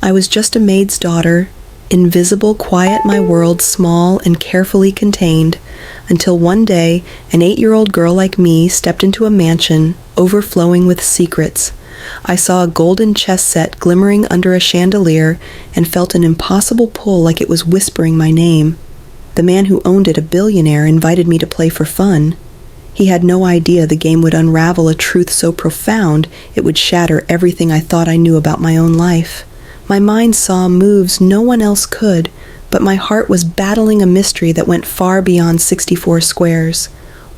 I was just a maid's daughter, invisible, quiet, my world small and carefully contained, until one day an 8-year-old girl like me stepped into a mansion overflowing with secrets. I saw a golden chess set glimmering under a chandelier and felt an impossible pull like it was whispering my name. The man who owned it, a billionaire, invited me to play for fun. He had no idea the game would unravel a truth so profound it would shatter everything I thought I knew about my own life. My mind saw moves no one else could, but my heart was battling a mystery that went far beyond 64 squares.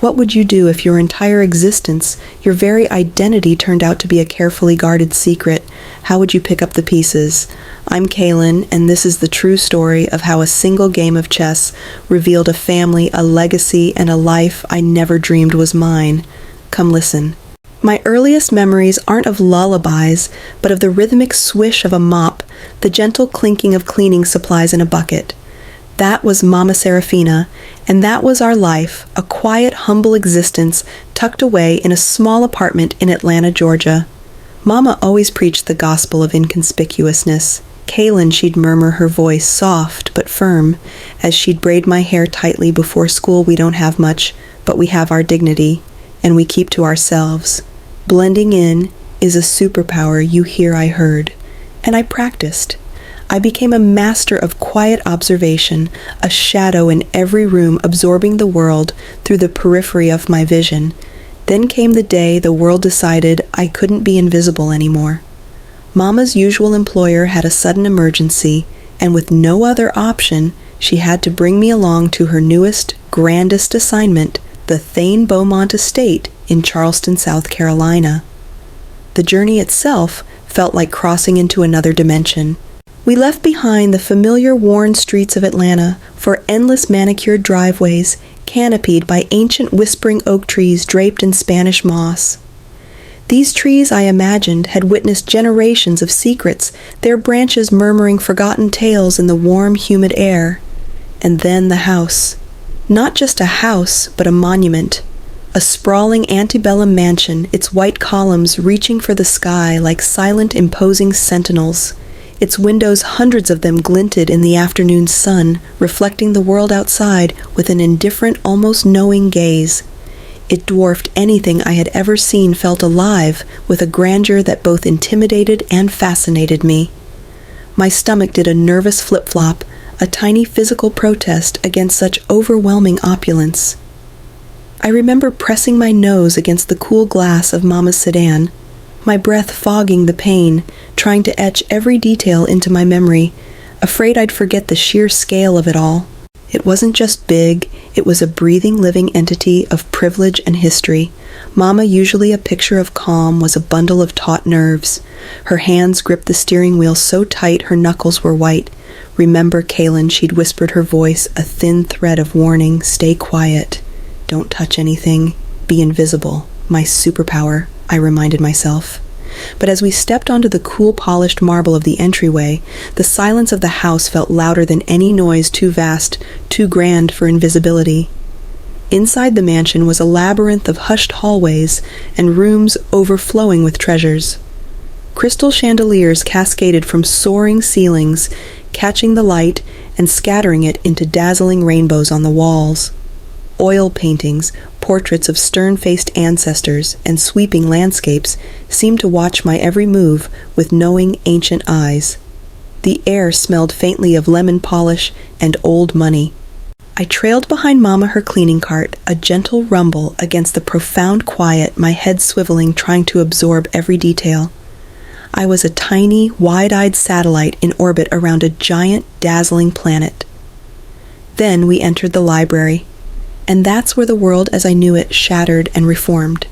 What would you do if your entire existence, your very identity, turned out to be a carefully guarded secret? How would you pick up the pieces? I'm Kaylin, and this is the true story of how a single game of chess revealed a family, a legacy, and a life I never dreamed was mine. Come listen. My earliest memories aren't of lullabies, but of the rhythmic swish of a mop, the gentle clinking of cleaning supplies in a bucket. That was Mama Serafina, and that was our life, a quiet, humble existence tucked away in a small apartment in Atlanta, Georgia. Mama always preached the gospel of inconspicuousness. Kaylin, she'd murmur, her voice soft but firm, as she'd braid my hair tightly. Before school we don't have much, but we have our dignity, and we keep to ourselves. Blending in is a superpower, you hear I heard. And I practiced. I became a master of quiet observation, a shadow in every room absorbing the world through the periphery of my vision. Then came the day the world decided I couldn't be invisible anymore. Mama's usual employer had a sudden emergency, and with no other option, she had to bring me along to her newest, grandest assignment, the Thane Beaumont estate in Charleston, South Carolina. The journey itself felt like crossing into another dimension. We left behind the familiar worn streets of Atlanta for endless manicured driveways, canopied by ancient whispering oak trees draped in Spanish moss. These trees, I imagined, had witnessed generations of secrets, their branches murmuring forgotten tales in the warm, humid air. And then the house. Not just a house, but a monument. A sprawling antebellum mansion, its white columns reaching for the sky like silent, imposing sentinels. Its windows, hundreds of them, glinted in the afternoon sun, reflecting the world outside with an indifferent, almost knowing gaze. It dwarfed anything I had ever seen, felt alive with a grandeur that both intimidated and fascinated me. My stomach did a nervous flip-flop, a tiny physical protest against such overwhelming opulence. I remember pressing my nose against the cool glass of Mama's sedan, my breath fogging the pain, trying to etch every detail into my memory, afraid I'd forget the sheer scale of it all. It wasn't just big, it was a breathing, living entity of privilege and history. Mama, usually a picture of calm, was a bundle of taut nerves. Her hands gripped the steering wheel so tight her knuckles were white. "Remember, Kaylin," she'd whispered, her voice a thin thread of warning. "Stay quiet. Don't touch anything. Be invisible. My superpower," I reminded myself. But as we stepped onto the cool, polished marble of the entryway, the silence of the house felt louder than any noise too vast, too grand for invisibility. Inside the mansion was a labyrinth of hushed hallways and rooms overflowing with treasures. Crystal chandeliers cascaded from soaring ceilings, catching the light and scattering it into dazzling rainbows on the walls. Oil paintings, portraits of stern-faced ancestors, and sweeping landscapes seemed to watch my every move with knowing, ancient eyes. The air smelled faintly of lemon polish and old money. I trailed behind Mama, her cleaning cart, a gentle rumble against the profound quiet, my head swiveling, trying to absorb every detail. I was a tiny, wide-eyed satellite in orbit around a giant, dazzling planet. Then we entered the library. And that's where the world as I knew it shattered and reformed.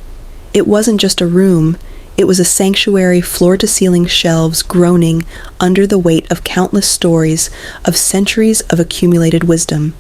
It wasn't just a room, it was a sanctuary, floor-to-ceiling shelves groaning under the weight of countless stories, of centuries of accumulated wisdom.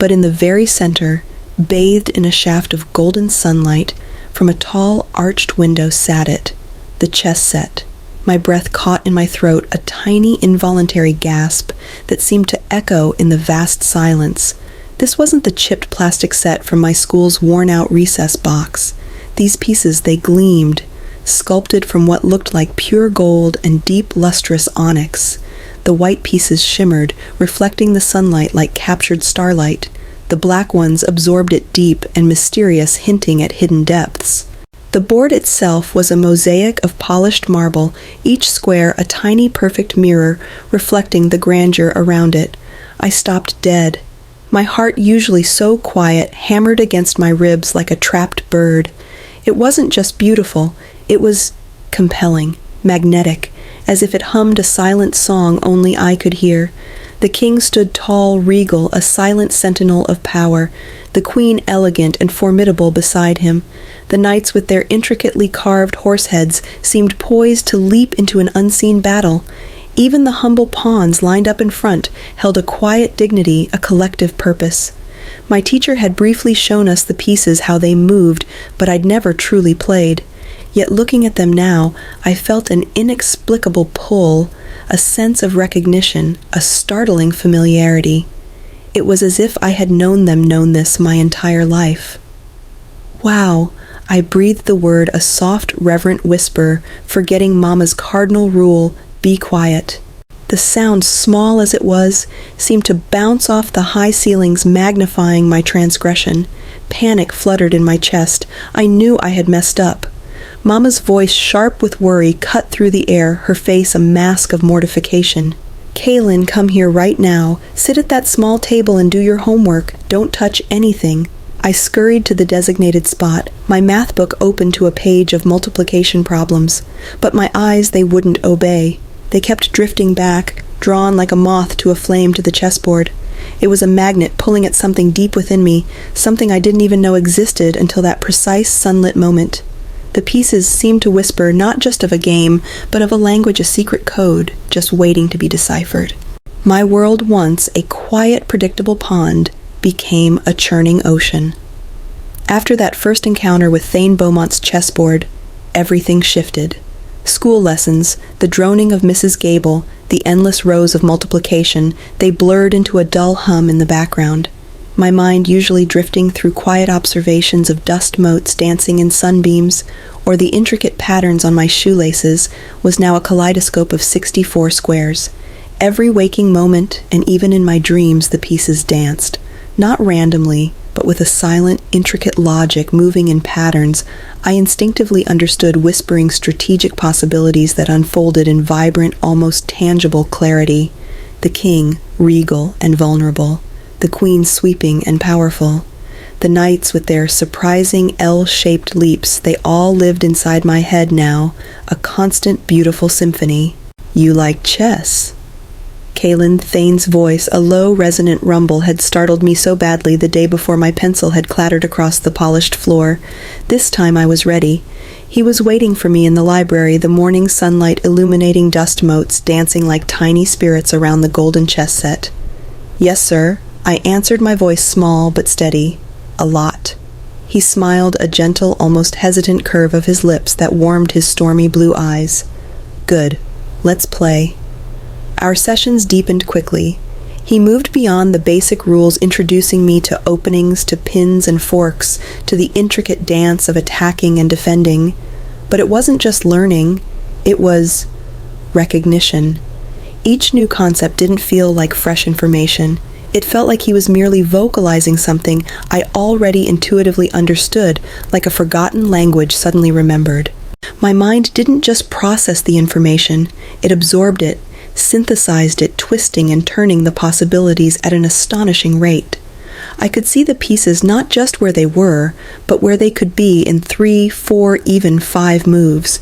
But in the very center, bathed in a shaft of golden sunlight, from a tall, arched window sat it, the chess set. My breath caught in my throat, a tiny, involuntary gasp that seemed to echo in the vast silence. This wasn't the chipped plastic set from my school's worn-out recess box. These pieces, they gleamed, sculpted from what looked like pure gold and deep, lustrous onyx. The white pieces shimmered, reflecting the sunlight like captured starlight. The black ones absorbed it deep and mysterious, hinting at hidden depths. The board itself was a mosaic of polished marble, each square a tiny perfect mirror reflecting the grandeur around it. I stopped dead. My heart, usually so quiet, hammered against my ribs like a trapped bird. It wasn't just beautiful, it was compelling, magnetic, as if it hummed a silent song only I could hear. The king stood tall, regal, a silent sentinel of power, the queen elegant and formidable beside him. The knights with their intricately carved horse heads seemed poised to leap into an unseen battle. Even the humble pawns lined up in front held a quiet dignity, a collective purpose. My teacher had briefly shown us the pieces, how they moved, but I'd never truly played. Yet looking at them now, I felt an inexplicable pull, a sense of recognition, a startling familiarity. It was as if I had known this my entire life. Wow, I breathed the word, a soft, reverent whisper, forgetting Mama's cardinal rule, be quiet. The sound, small as it was, seemed to bounce off the high ceilings, magnifying my transgression. Panic fluttered in my chest. I knew I had messed up. Mama's voice, sharp with worry, cut through the air, her face a mask of mortification. "Kaylin, come here right now. Sit at that small table and do your homework. Don't touch anything." I scurried to the designated spot, my math book open to a page of multiplication problems. But my eyes, they wouldn't obey. They kept drifting back, drawn like a moth to a flame to the chessboard. It was a magnet pulling at something deep within me, something I didn't even know existed until that precise sunlit moment. The pieces seemed to whisper not just of a game, but of a language, a secret code, just waiting to be deciphered. My world, once a quiet, predictable pond, became a churning ocean. After that first encounter with Thane Beaumont's chessboard, everything shifted. School lessons, the droning of Mrs. Gable, the endless rows of multiplication, they blurred into a dull hum in the background. My mind, usually drifting through quiet observations of dust motes dancing in sunbeams, or the intricate patterns on my shoelaces, was now a kaleidoscope of 64 squares. Every waking moment, and even in my dreams, the pieces danced. Not randomly, but with a silent, intricate logic moving in patterns. I instinctively understood whispering strategic possibilities that unfolded in vibrant, almost tangible clarity. The king, regal and vulnerable. The queen, sweeping and powerful. The knights with their surprising L-shaped leaps, they all lived inside my head now, a constant, beautiful symphony. "You like chess?" Kaylin Thane's voice, a low, resonant rumble, had startled me so badly the day before my pencil had clattered across the polished floor. This time I was ready. He was waiting for me in the library, the morning sunlight illuminating dust motes dancing like tiny spirits around the golden chess set. "Yes, sir," I answered, my voice small but steady. "A lot." He smiled, a gentle, almost hesitant curve of his lips that warmed his stormy blue eyes. "Good. Let's play." Our sessions deepened quickly. He moved beyond the basic rules, introducing me to openings, to pins and forks, to the intricate dance of attacking and defending. But it wasn't just learning, it was recognition. Each new concept didn't feel like fresh information. It felt like he was merely vocalizing something I already intuitively understood, like a forgotten language suddenly remembered. My mind didn't just process the information, it absorbed it, synthesized it, twisting and turning the possibilities at an astonishing rate. I could see the pieces not just where they were, but where they could be in 3, 4, even 5 moves.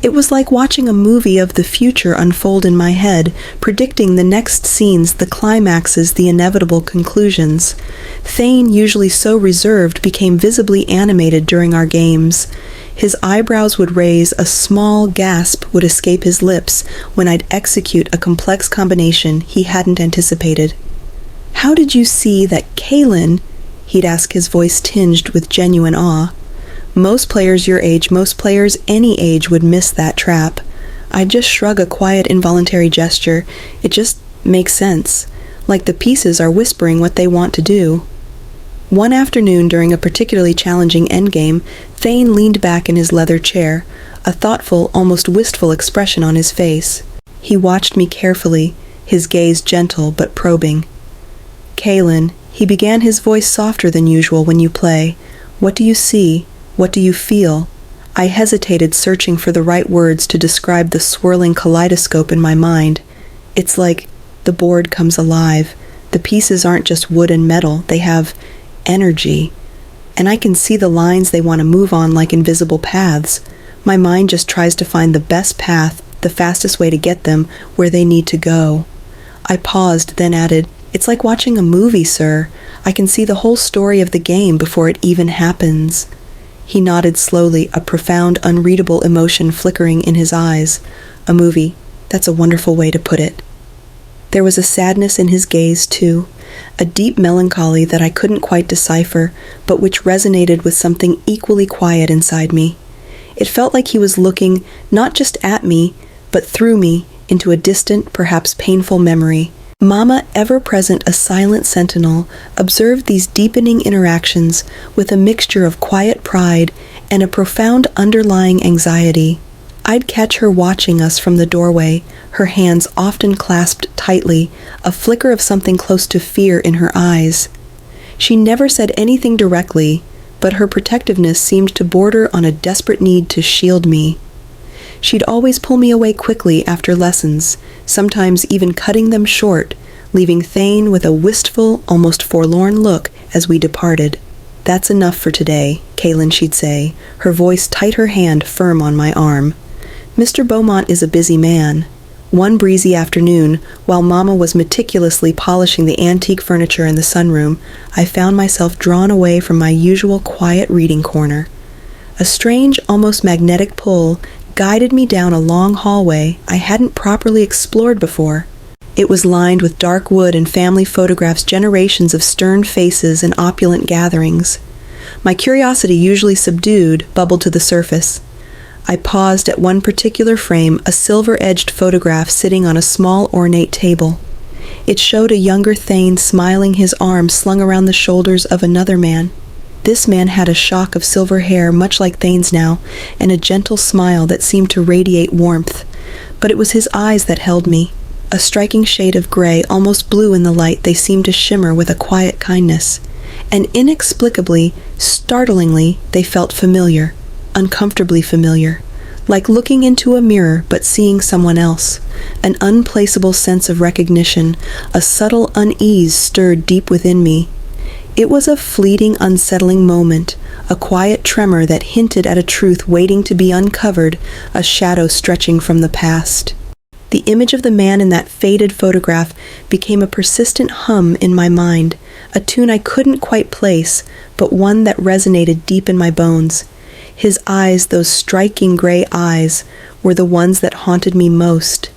It was like watching a movie of the future unfold in my head, predicting the next scenes, the climaxes, the inevitable conclusions. Thane, usually so reserved, became visibly animated during our games. His eyebrows would raise, a small gasp would escape his lips when I'd execute a complex combination he hadn't anticipated. "How did you see that, Kaylin?" he'd ask, his voice tinged with genuine awe. Most players your age, most players any age, would miss that trap. I'd just shrug, a quiet, involuntary gesture. It just makes sense, like the pieces are whispering what they want to do. One afternoon, during a particularly challenging endgame, Thane leaned back in his leather chair, a thoughtful, almost wistful expression on his face. He watched me carefully, his gaze gentle but probing. "Kaylin," he began, his voice softer than usual, "when you play, what do you see? What do you feel?" I hesitated, searching for the right words to describe the swirling kaleidoscope in my mind. It's like the board comes alive. The pieces aren't just wood and metal, they have energy. And I can see the lines they want to move on like invisible paths. My mind just tries to find the best path, the fastest way to get them where they need to go. I paused, then added, "It's like watching a movie, sir. I can see the whole story of the game before it even happens." He nodded slowly, a profound, unreadable emotion flickering in his eyes. "A movie. That's a wonderful way to put it." There was a sadness in his gaze, too, a deep melancholy that I couldn't quite decipher, but which resonated with something equally quiet inside me. It felt like he was looking not just at me, but through me, into a distant, perhaps painful memory. Mama, ever present, a silent sentinel, observed these deepening interactions with a mixture of quiet pride and a profound underlying anxiety. I'd catch her watching us from the doorway, her hands often clasped tightly, a flicker of something close to fear in her eyes. She never said anything directly, but her protectiveness seemed to border on a desperate need to shield me. She'd always pull me away quickly after lessons, sometimes even cutting them short, leaving Thane with a wistful, almost forlorn look as we departed. "That's enough for today, Kaylin," she'd say, her voice tight, her hand firm on my arm. "Mr. Beaumont is a busy man." One breezy afternoon, while Mama was meticulously polishing the antique furniture in the sunroom, I found myself drawn away from my usual quiet reading corner. A strange, almost magnetic pull guided me down a long hallway I hadn't properly explored before. It was lined with dark wood and family photographs, generations of stern faces and opulent gatherings. My curiosity, usually subdued, bubbled to the surface. I paused at one particular frame, a silver-edged photograph sitting on a small, ornate table. It showed a younger Thane smiling, his arms slung around the shoulders of another man. This man had a shock of silver hair, much like Thane's now, and a gentle smile that seemed to radiate warmth. But it was his eyes that held me. A striking shade of gray, almost blue in the light, they seemed to shimmer with a quiet kindness. And inexplicably, startlingly, they felt familiar, uncomfortably familiar. Like looking into a mirror but seeing someone else. An unplaceable sense of recognition, a subtle unease stirred deep within me. It was a fleeting, unsettling moment, a quiet tremor that hinted at a truth waiting to be uncovered, a shadow stretching from the past. The image of the man in that faded photograph became a persistent hum in my mind, a tune I couldn't quite place, but one that resonated deep in my bones. His eyes, those striking gray eyes, were the ones that haunted me most.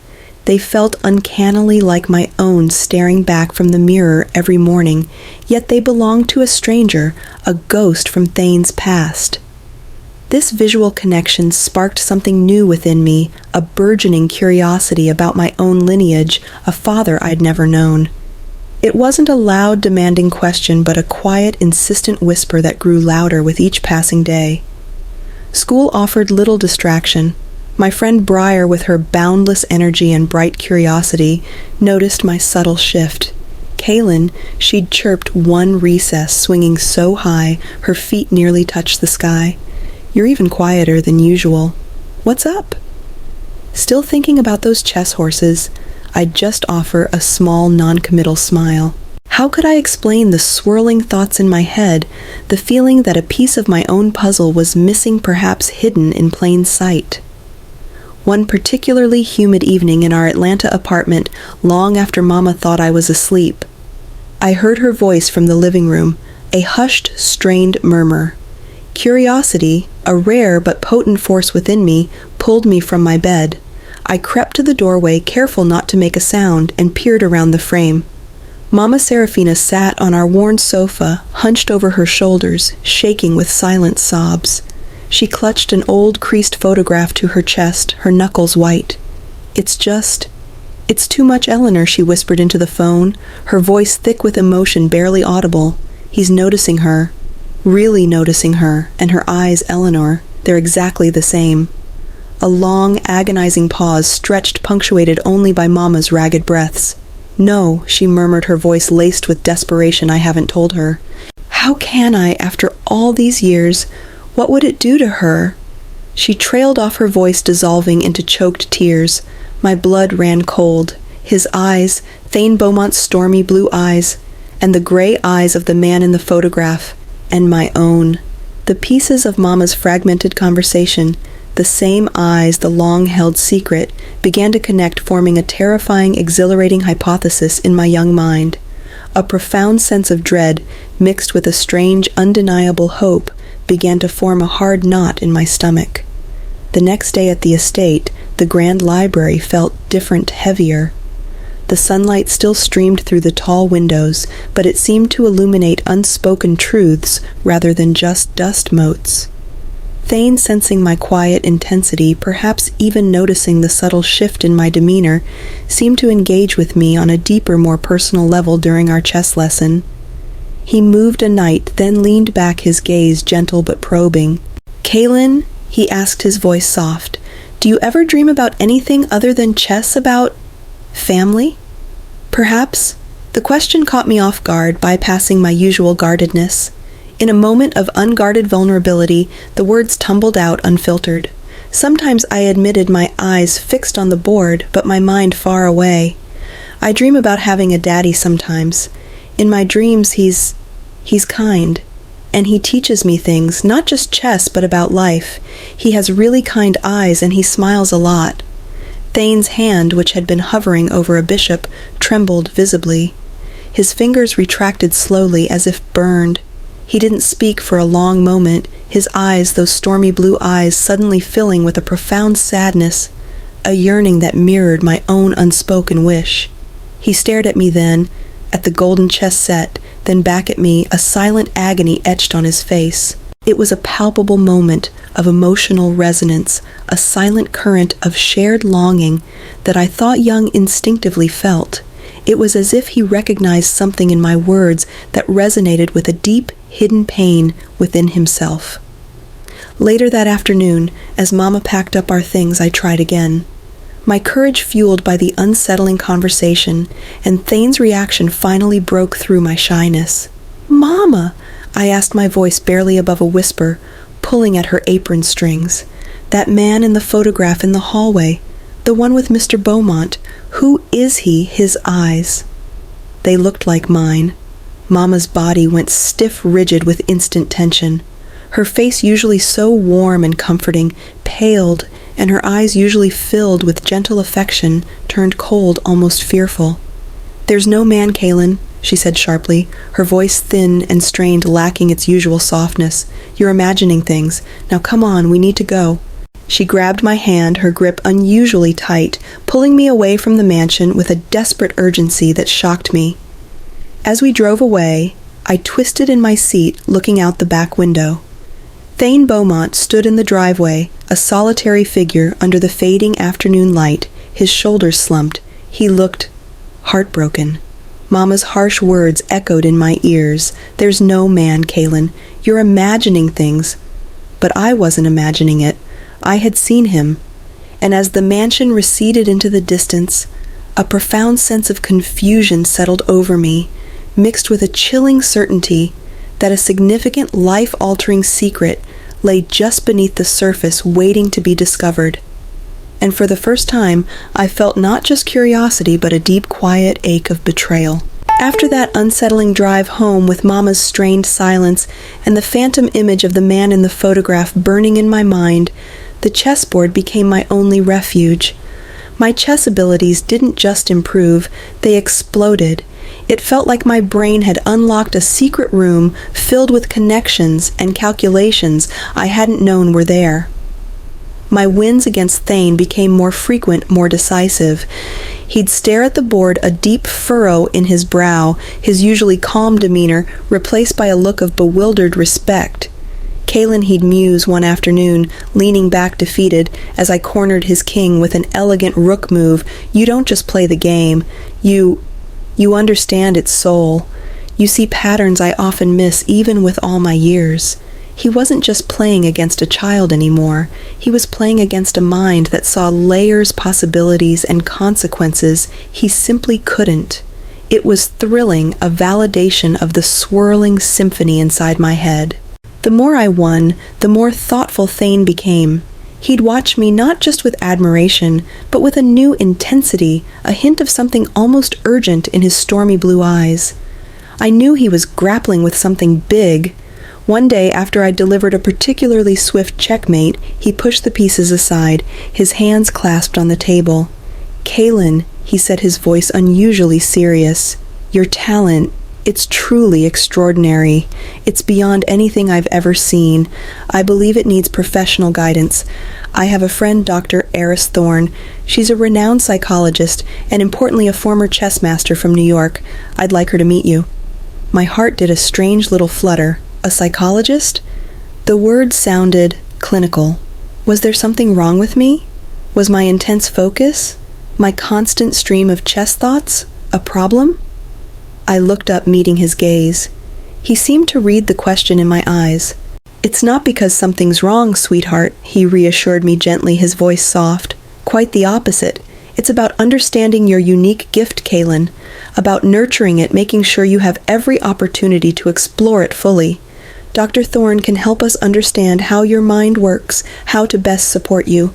They felt uncannily like my own, staring back from the mirror every morning, yet they belonged to a stranger, a ghost from Thane's past. This visual connection sparked something new within me, a burgeoning curiosity about my own lineage, a father I'd never known. It wasn't a loud, demanding question, but a quiet, insistent whisper that grew louder with each passing day. School offered little distraction. My friend Briar, with her boundless energy and bright curiosity, noticed my subtle shift. Kaylin, she'd chirped one recess, swinging so high her feet nearly touched the sky. "You're even quieter than usual. What's up?" Still thinking about those chess horses, I'd just offer a small, non-committal smile. How could I explain the swirling thoughts in my head, the feeling that a piece of my own puzzle was missing, perhaps hidden in plain sight? One particularly humid evening in our Atlanta apartment, long after Mama thought I was asleep, I heard her voice from the living room, a hushed, strained murmur. Curiosity, a rare but potent force within me, pulled me from my bed. I crept to the doorway, careful not to make a sound, and peered around the frame. Mama Serafina sat on our worn sofa, hunched over her shoulders, shaking with silent sobs. She clutched an old, creased photograph to her chest, her knuckles white. It's too much, Eleanor," she whispered into the phone, her voice thick with emotion, barely audible. "He's noticing her. Really noticing her, and her eyes, Eleanor, they're exactly the same." A long, agonizing pause stretched, punctuated only by Mama's ragged breaths. "No," she murmured, her voice laced with desperation I haven't told her. "How can I, after all these years? What would it do to her?" She trailed off, her voice dissolving into choked tears. My blood ran cold. His eyes, Thane Beaumont's stormy blue eyes, and the gray eyes of the man in the photograph, and my own. The pieces of Mama's fragmented conversation, the same eyes, the long-held secret, began to connect, forming a terrifying, exhilarating hypothesis in my young mind. A profound sense of dread, mixed with a strange, undeniable hope, began to form a hard knot in my stomach. The next day at the estate, the grand library felt different, heavier. The sunlight still streamed through the tall windows, but it seemed to illuminate unspoken truths rather than just dust motes. Thane, sensing my quiet intensity, perhaps even noticing the subtle shift in my demeanor, seemed to engage with me on a deeper, more personal level during our chess lesson. He moved a knight, then leaned back, his gaze gentle but probing. "Kaylin," he asked, his voice soft, "do you ever dream about anything other than chess, about family?" Perhaps. The question caught me off guard, bypassing my usual guardedness. In a moment of unguarded vulnerability, the words tumbled out unfiltered. Sometimes I admitted, my eyes fixed on the board, but my mind far away. I dream about having a daddy sometimes. In my dreams, he's kind, and he teaches me things, not just chess, but about life. He has really kind eyes, and he smiles a lot. Thane's hand, which had been hovering over a bishop, trembled visibly. His fingers retracted slowly, as if burned. He didn't speak for a long moment, his eyes, those stormy blue eyes, suddenly filling with a profound sadness, a yearning that mirrored my own unspoken wish. He stared at me then, at the golden chess set, then back at me, a silent agony etched on his face. It was a palpable moment of emotional resonance, a silent current of shared longing that I thought Young instinctively felt. It was as if he recognized something in my words that resonated with a deep, hidden pain within himself. Later that afternoon, as Mama packed up our things, I tried again. My courage fueled by the unsettling conversation, and Thane's reaction finally broke through my shyness. "Mama," I asked, my voice barely above a whisper, pulling at her apron strings. "That man in the photograph in the hallway, the one with Mr. Beaumont, who is he?" His eyes. They looked like mine. Mama's body went stiff, rigid with instant tension. Her face, usually so warm and comforting, paled, and her eyes, usually filled with gentle affection, turned cold, almost fearful. "There's no man, Kaylin," she said sharply, her voice thin and strained, lacking its usual softness. "You're imagining things. Now come on, we need to go." She grabbed my hand, her grip unusually tight, pulling me away from the mansion with a desperate urgency that shocked me. As we drove away, I twisted in my seat, looking out the back window. Thane Beaumont stood in the driveway, a solitary figure under the fading afternoon light, his shoulders slumped. He looked heartbroken. Mama's harsh words echoed in my ears. "There's no man, Kaylin. You're imagining things." But I wasn't imagining it. I had seen him. And as the mansion receded into the distance, a profound sense of confusion settled over me, mixed with a chilling certainty that a significant, life-altering secret lay just beneath the surface, waiting to be discovered. And for the first time, I felt not just curiosity, but a deep, quiet ache of betrayal. After that unsettling drive home, with Mama's strained silence and the phantom image of the man in the photograph burning in my mind, the chessboard became my only refuge. My chess abilities didn't just improve, they exploded. It felt like my brain had unlocked a secret room filled with connections and calculations I hadn't known were there. My wins against Thane became more frequent, more decisive. He'd stare at the board, a deep furrow in his brow, his usually calm demeanor replaced by a look of bewildered respect. Kaylin, he'd muse one afternoon, leaning back defeated, as I cornered his king with an elegant rook move. "You don't just play the game. You understand its soul. You see patterns I often miss, even with all my years." He wasn't just playing against a child anymore. He was playing against a mind that saw layers, possibilities, and consequences he simply couldn't. It was thrilling, a validation of the swirling symphony inside my head. The more I won, the more thoughtful Thane became. He'd watch me not just with admiration, but with a new intensity, a hint of something almost urgent in his stormy blue eyes. I knew he was grappling with something big. One day, after I'd delivered a particularly swift checkmate, he pushed the pieces aside, his hands clasped on the table. "Kaylin," he said, his voice unusually serious, "your talent, it's truly extraordinary. It's beyond anything I've ever seen. I believe it needs professional guidance. I have a friend, Dr. Eris Thorne. She's a renowned psychologist, and importantly a former chess master from New York. I'd like her to meet you." My heart did a strange little flutter. A psychologist? The word sounded clinical. Was there something wrong with me? Was my intense focus, my constant stream of chess thoughts, a problem? I looked up, meeting his gaze. He seemed to read the question in my eyes. "It's not because something's wrong, sweetheart," he reassured me gently, his voice soft. "Quite the opposite. It's about understanding your unique gift, Kaylin, about nurturing it, making sure you have every opportunity to explore it fully. Dr. Thorne can help us understand how your mind works, how to best support you."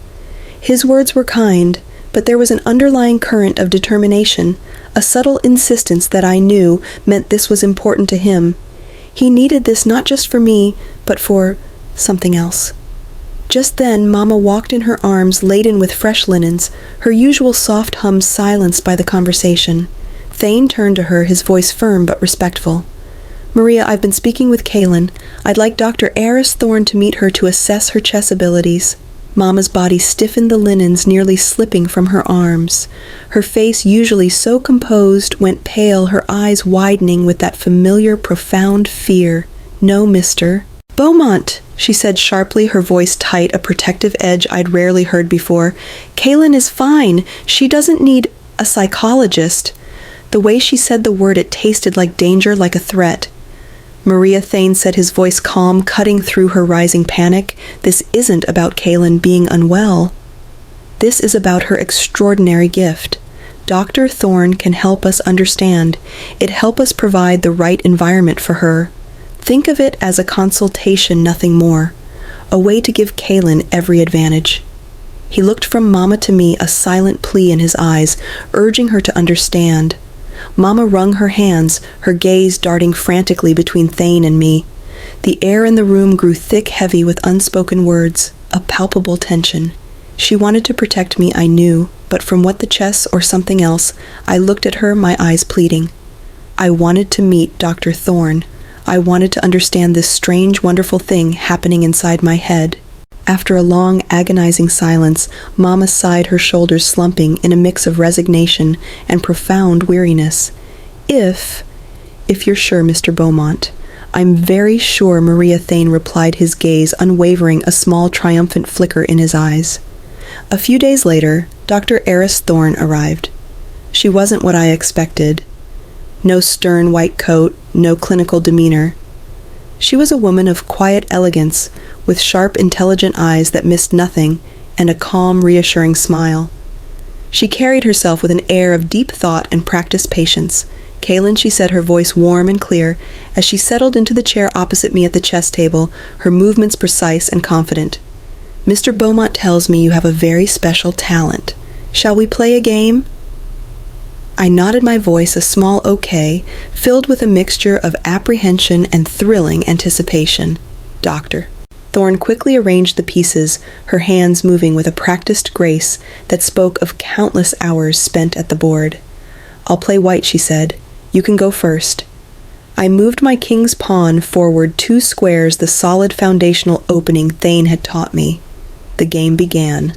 His words were kind, but there was an underlying current of determination, a subtle insistence that I knew meant this was important to him. He needed this not just for me, but for something else. Just then, Mama walked in, her arms laden with fresh linens, her usual soft hum silenced by the conversation. Thane turned to her, his voice firm but respectful. "Maria, I've been speaking with Kaylin. I'd like Dr. Eris Thorne to meet her to assess her chess abilities." Mama's body stiffened, the linens nearly slipping from her arms. Her face, usually so composed, went pale, her eyes widening with that familiar, profound fear. "No, Mr. Beaumont," she said sharply, her voice tight, a protective edge I'd rarely heard before. "Kaylin is fine. She doesn't need a psychologist." The way she said the word, it tasted like danger, like a threat. "Maria," Thane said, his voice calm, cutting through her rising panic, "this isn't about Kaylin being unwell. This is about her extraordinary gift. Dr. Thorne can help us understand. It help us provide the right environment for her. Think of it as a consultation, nothing more. A way to give Kaylin every advantage." He looked from Mama to me, a silent plea in his eyes, urging her to understand. Mama wrung her hands, her gaze darting frantically between Thane and me. The air in the room grew thick, heavy with unspoken words, a palpable tension. She wanted to protect me, I knew, but from what the chess or something else, I looked at her, my eyes pleading. I wanted to meet Dr. Thorne. I wanted to understand this strange, wonderful thing happening inside my head. After a long, agonizing silence, Mama sighed, her shoulders slumping in a mix of resignation and profound weariness. If you're sure, Mr. Beaumont." "I'm very sure," Maria Thane replied, his gaze unwavering, a small triumphant flicker in his eyes. A few days later, Dr. Eris Thorne arrived. She wasn't what I expected. No stern white coat, no clinical demeanor. She was a woman of quiet elegance, with sharp, intelligent eyes that missed nothing, and a calm, reassuring smile. She carried herself with an air of deep thought and practiced patience. "Kaylin," she said, her voice warm and clear, as she settled into the chair opposite me at the chess table, her movements precise and confident. "Mr. Beaumont tells me you have a very special talent. Shall we play a game?" I nodded, my voice a small okay, filled with a mixture of apprehension and thrilling anticipation. "Doctor." Thorne quickly arranged the pieces, her hands moving with a practiced grace that spoke of countless hours spent at the board. "I'll play white," she said. "You can go first." I moved my king's pawn forward 2 squares, the solid foundational opening Thane had taught me. The game began.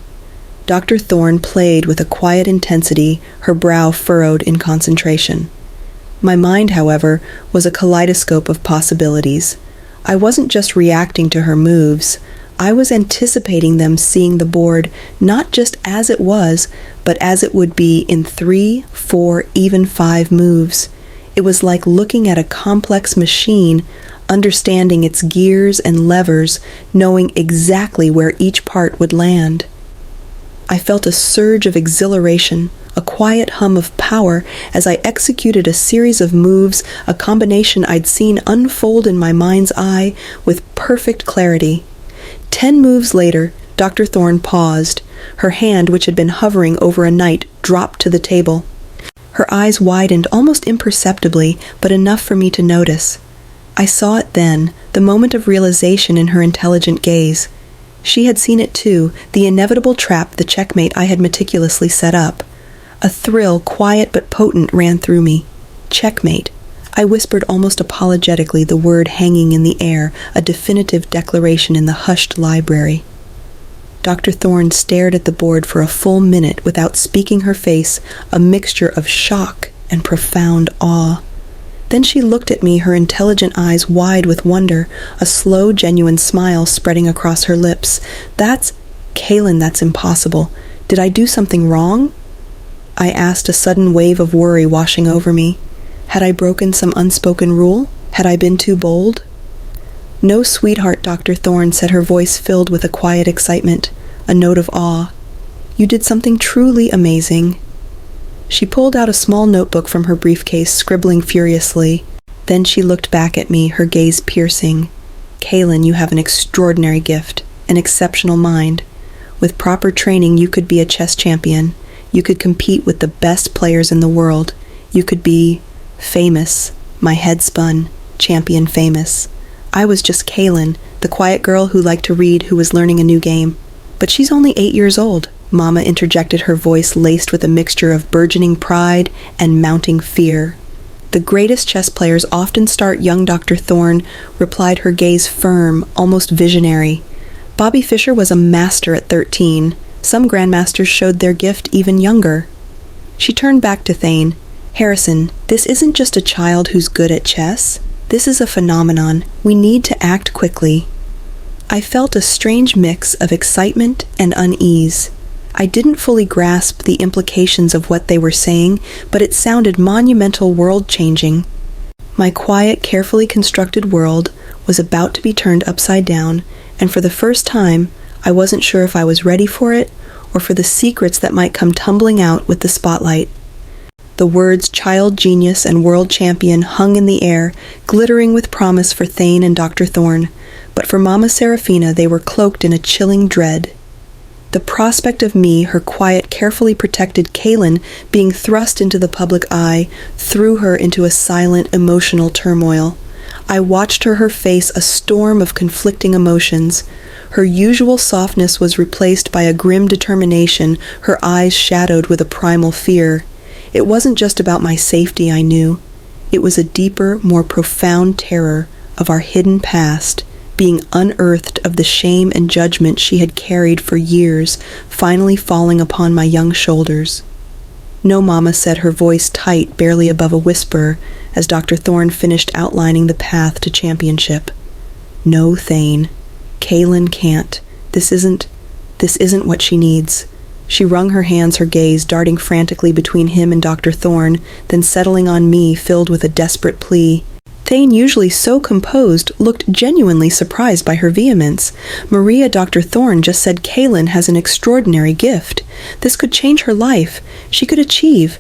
Dr. Thorne played with a quiet intensity, her brow furrowed in concentration. My mind, however, was a kaleidoscope of possibilities. I wasn't just reacting to her moves. I was anticipating them, seeing the board not just as it was, but as it would be in 3, 4, even 5 moves. It was like looking at a complex machine, understanding its gears and levers, knowing exactly where each part would land. I felt a surge of exhilaration, a quiet hum of power as I executed a series of moves, a combination I'd seen unfold in my mind's eye with perfect clarity. 10 moves later, Dr. Thorne paused. Her hand, which had been hovering over a knight, dropped to the table. Her eyes widened almost imperceptibly, but enough for me to notice. I saw it then, the moment of realization in her intelligent gaze. She had seen it too, the inevitable trap, the checkmate I had meticulously set up. A thrill, quiet but potent, ran through me. Checkmate. I whispered almost apologetically, the word hanging in the air, a definitive declaration in the hushed library. Dr. Thorne stared at the board for a full minute without speaking, her face a mixture of shock and profound awe. Then she looked at me, her intelligent eyes wide with wonder, a slow, genuine smile spreading across her lips. "That's... Kaylin, that's impossible. Did I do something wrong?" I asked, a sudden wave of worry washing over me. Had I broken some unspoken rule? Had I been too bold? "No, sweetheart," Dr. Thorne said, her voice filled with a quiet excitement, a note of awe. "You did something truly amazing." She pulled out a small notebook from her briefcase, scribbling furiously. Then she looked back at me, her gaze piercing. "Kaylin, you have an extraordinary gift, an exceptional mind. With proper training, you could be a chess champion. You could compete with the best players in the world. You could be famous." My head spun. Champion famous. I was just Kaylin, the quiet girl who liked to read, who was learning a new game. "But she's only 8 years old," Mama interjected, her voice laced with a mixture of burgeoning pride and mounting fear. "The greatest chess players often start young," Dr. Thorne replied, her gaze firm, almost visionary. "Bobby Fischer was a master at 13. Some grandmasters showed their gift even younger." She turned back to Thane. "Harrison, this isn't just a child who's good at chess. This is a phenomenon. We need to act quickly." I felt a strange mix of excitement and unease. I didn't fully grasp the implications of what they were saying, but it sounded monumental, world-changing. My quiet, carefully constructed world was about to be turned upside down, and for the first time, I wasn't sure if I was ready for it or for the secrets that might come tumbling out with the spotlight. The words child genius and world champion hung in the air, glittering with promise for Thane and Dr. Thorne, but for Mama Serafina they were cloaked in a chilling dread. The prospect of me, her quiet, carefully protected Kaylin, being thrust into the public eye, threw her into a silent, emotional turmoil. I watched her face a storm of conflicting emotions. Her usual softness was replaced by a grim determination, her eyes shadowed with a primal fear. It wasn't just about my safety, I knew. It was a deeper, more profound terror of our hidden past, being unearthed, of the shame and judgment she had carried for years, finally falling upon my young shoulders. "No, Mama," said, her voice tight, barely above a whisper, as Dr. Thorne finished outlining the path to championship. "No, Thane. Kaylin can't. This isn't what she needs." She wrung her hands, her gaze darting frantically between him and Dr. Thorne, then settling on me, filled with a desperate plea. Thane, usually so composed, looked genuinely surprised by her vehemence. "Maria, Dr. Thorne just said Kaylin has an extraordinary gift. This could change her life. She could achieve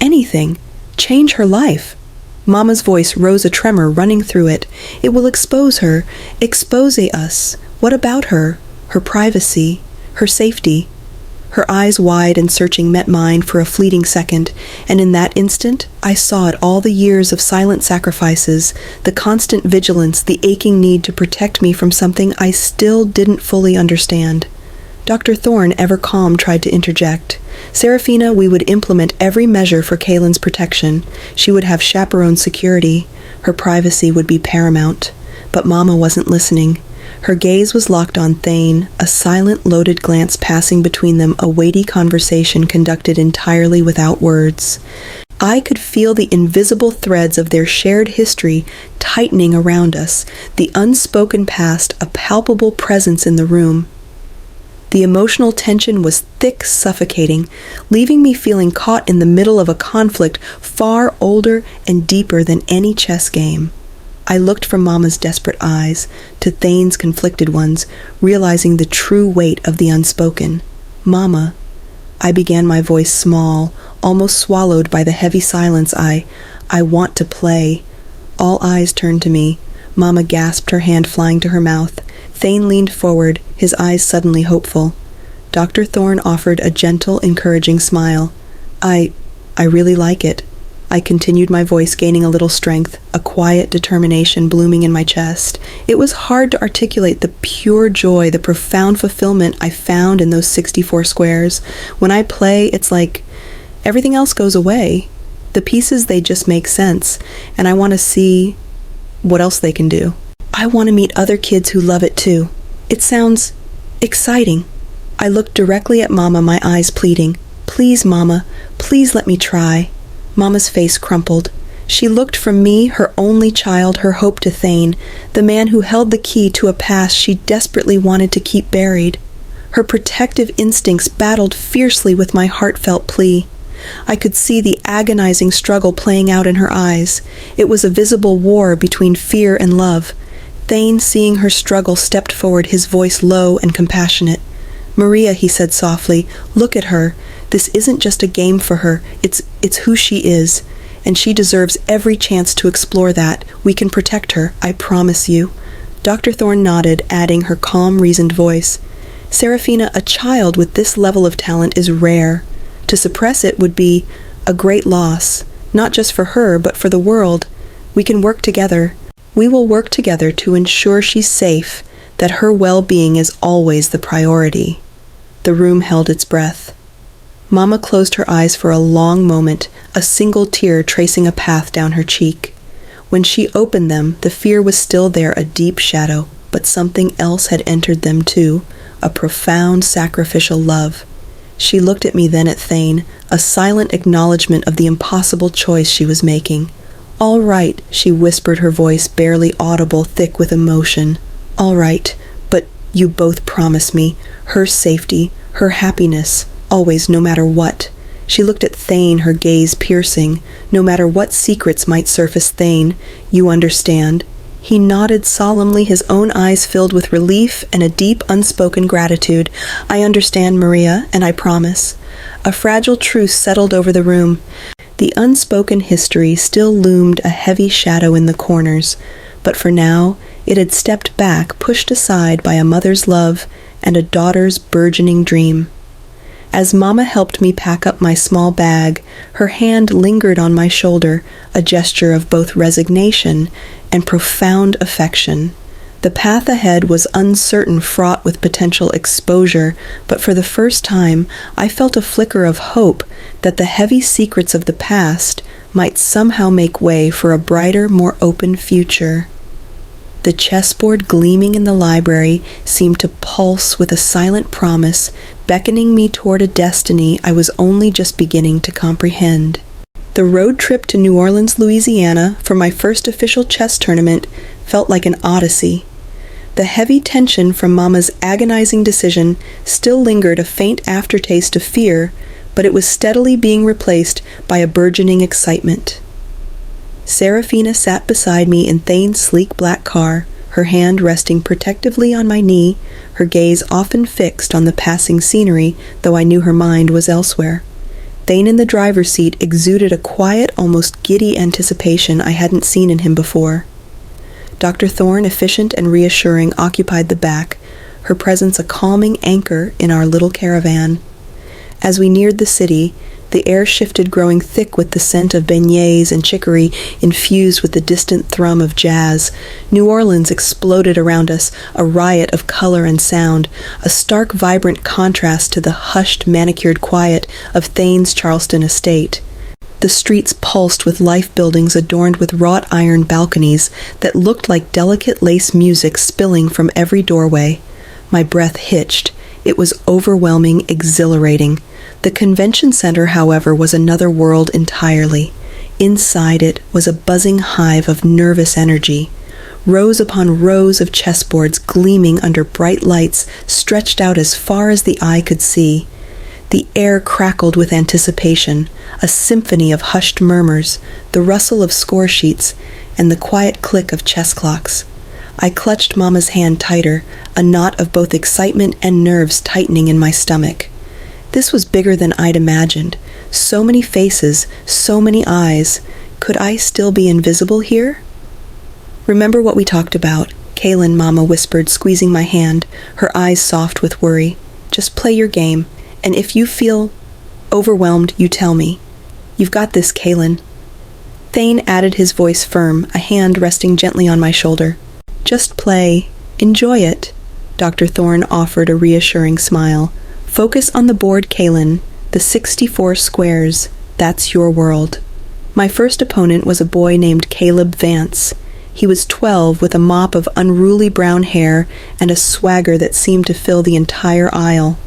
anything. Change her life." Mama's voice rose, a tremor running through it. "It will expose her. Expose us. What about her? Her privacy? Her safety?" Her eyes wide and searching met mine for a fleeting second, and in that instant I saw it, all the years of silent sacrifices, the constant vigilance, the aching need to protect me from something I still didn't fully understand. Dr. Thorne, ever calm, tried to interject. "Serafina, we would implement every measure for Kaylin's protection. She would have chaperone security. Her privacy would be paramount." But Mama wasn't listening. Her gaze was locked on Thane, a silent, loaded glance passing between them, a weighty conversation conducted entirely without words. I could feel the invisible threads of their shared history tightening around us, the unspoken past a palpable presence in the room. The emotional tension was thick, suffocating, leaving me feeling caught in the middle of a conflict far older and deeper than any chess game. I looked from Mama's desperate eyes to Thane's conflicted ones, realizing the true weight of the unspoken. "Mama," I began, my voice small, almost swallowed by the heavy silence. I want to play." All eyes turned to me. Mama gasped, her hand flying to her mouth. Thane leaned forward, his eyes suddenly hopeful. Dr. Thorne offered a gentle, encouraging smile. I really like it." I continued, my voice gaining a little strength, a quiet determination blooming in my chest. It was hard to articulate the pure joy, the profound fulfillment I found in those 64 squares. When I play, it's like everything else goes away. The pieces, they just make sense, and I want to see what else they can do. I want to meet other kids who love it too. It sounds exciting. I looked directly at Mama, my eyes pleading. "Please, Mama, please let me try." Mama's face crumpled. She looked from me, her only child, her hope, to Thane, the man who held the key to a past she desperately wanted to keep buried. Her protective instincts battled fiercely with my heartfelt plea. I could see the agonizing struggle playing out in her eyes. It was a visible war between fear and love. Thane, seeing her struggle, stepped forward, his voice low and compassionate. "Maria," he said softly, "look at her. This isn't just a game for her. It's who she is, and she deserves every chance to explore that. We can protect her, I promise you." Dr. Thorne nodded, adding, her calm, reasoned voice, "Serafina, a child with this level of talent is rare. To suppress it would be a great loss, not just for her, but for the world. We can work together. We will work together to ensure she's safe, that her well-being is always the priority." The room held its breath. Mama closed her eyes for a long moment, a single tear tracing a path down her cheek. When she opened them, the fear was still there, a deep shadow, but something else had entered them too, a profound sacrificial love. She looked at me, then at Thane, a silent acknowledgement of the impossible choice she was making. "All right," she whispered, her voice barely audible, thick with emotion. "All right, but you both promise me her safety, her happiness, always, no matter what." She looked at Thane, her gaze piercing. "No matter what secrets might surface, Thane, you understand?" He nodded solemnly, his own eyes filled with relief and a deep, unspoken gratitude. "I understand, Maria, and I promise." A fragile truce settled over the room. The unspoken history still loomed a heavy shadow in the corners, but for now it had stepped back, pushed aside by a mother's love and a daughter's burgeoning dream. As Mama helped me pack up my small bag, her hand lingered on my shoulder, a gesture of both resignation and profound affection. The path ahead was uncertain, fraught with potential exposure, but for the first time I felt a flicker of hope that the heavy secrets of the past might somehow make way for a brighter, more open future. The chessboard gleaming in the library seemed to pulse with a silent promise, beckoning me toward a destiny I was only just beginning to comprehend. The road trip to New Orleans, Louisiana, for my first official chess tournament felt like an odyssey. The heavy tension from Mama's agonizing decision still lingered, a faint aftertaste of fear, but it was steadily being replaced by a burgeoning excitement. Serafina sat beside me in Thane's sleek black car, her hand resting protectively on my knee, her gaze often fixed on the passing scenery, though I knew her mind was elsewhere. Thane in the driver's seat exuded a quiet, almost giddy anticipation I hadn't seen in him before. Dr. Thorne, efficient and reassuring, occupied the back, her presence a calming anchor in our little caravan. As we neared the city, the air shifted, growing thick with the scent of beignets and chicory infused with the distant thrum of jazz. New Orleans exploded around us, a riot of color and sound, a stark, vibrant contrast to the hushed, manicured quiet of Thane's Charleston estate. The streets pulsed with life, buildings adorned with wrought iron balconies that looked like delicate lace music spilling from every doorway. My breath hitched. It was overwhelming, exhilarating. The convention center, however, was another world entirely. Inside it was a buzzing hive of nervous energy. Rows upon rows of chessboards gleaming under bright lights stretched out as far as the eye could see. The air crackled with anticipation, a symphony of hushed murmurs, the rustle of score sheets, and the quiet click of chess clocks. I clutched Mama's hand tighter, a knot of both excitement and nerves tightening in my stomach. This was bigger than I'd imagined. So many faces, so many eyes. Could I still be invisible here? "Remember what we talked about," Kaylin, Mama whispered, squeezing my hand, her eyes soft with worry. "Just play your game, and if you feel overwhelmed, you tell me. You've got this, Kaylin." Thane added, his voice firm, a hand resting gently on my shoulder. "Just play. Enjoy it," Dr. Thorne offered a reassuring smile. "Focus on the board, Kaylin. The 64 squares. That's your world." My first opponent was a boy named Caleb Vance. He was 12 with a mop of unruly brown hair and a swagger that seemed to fill the entire aisle.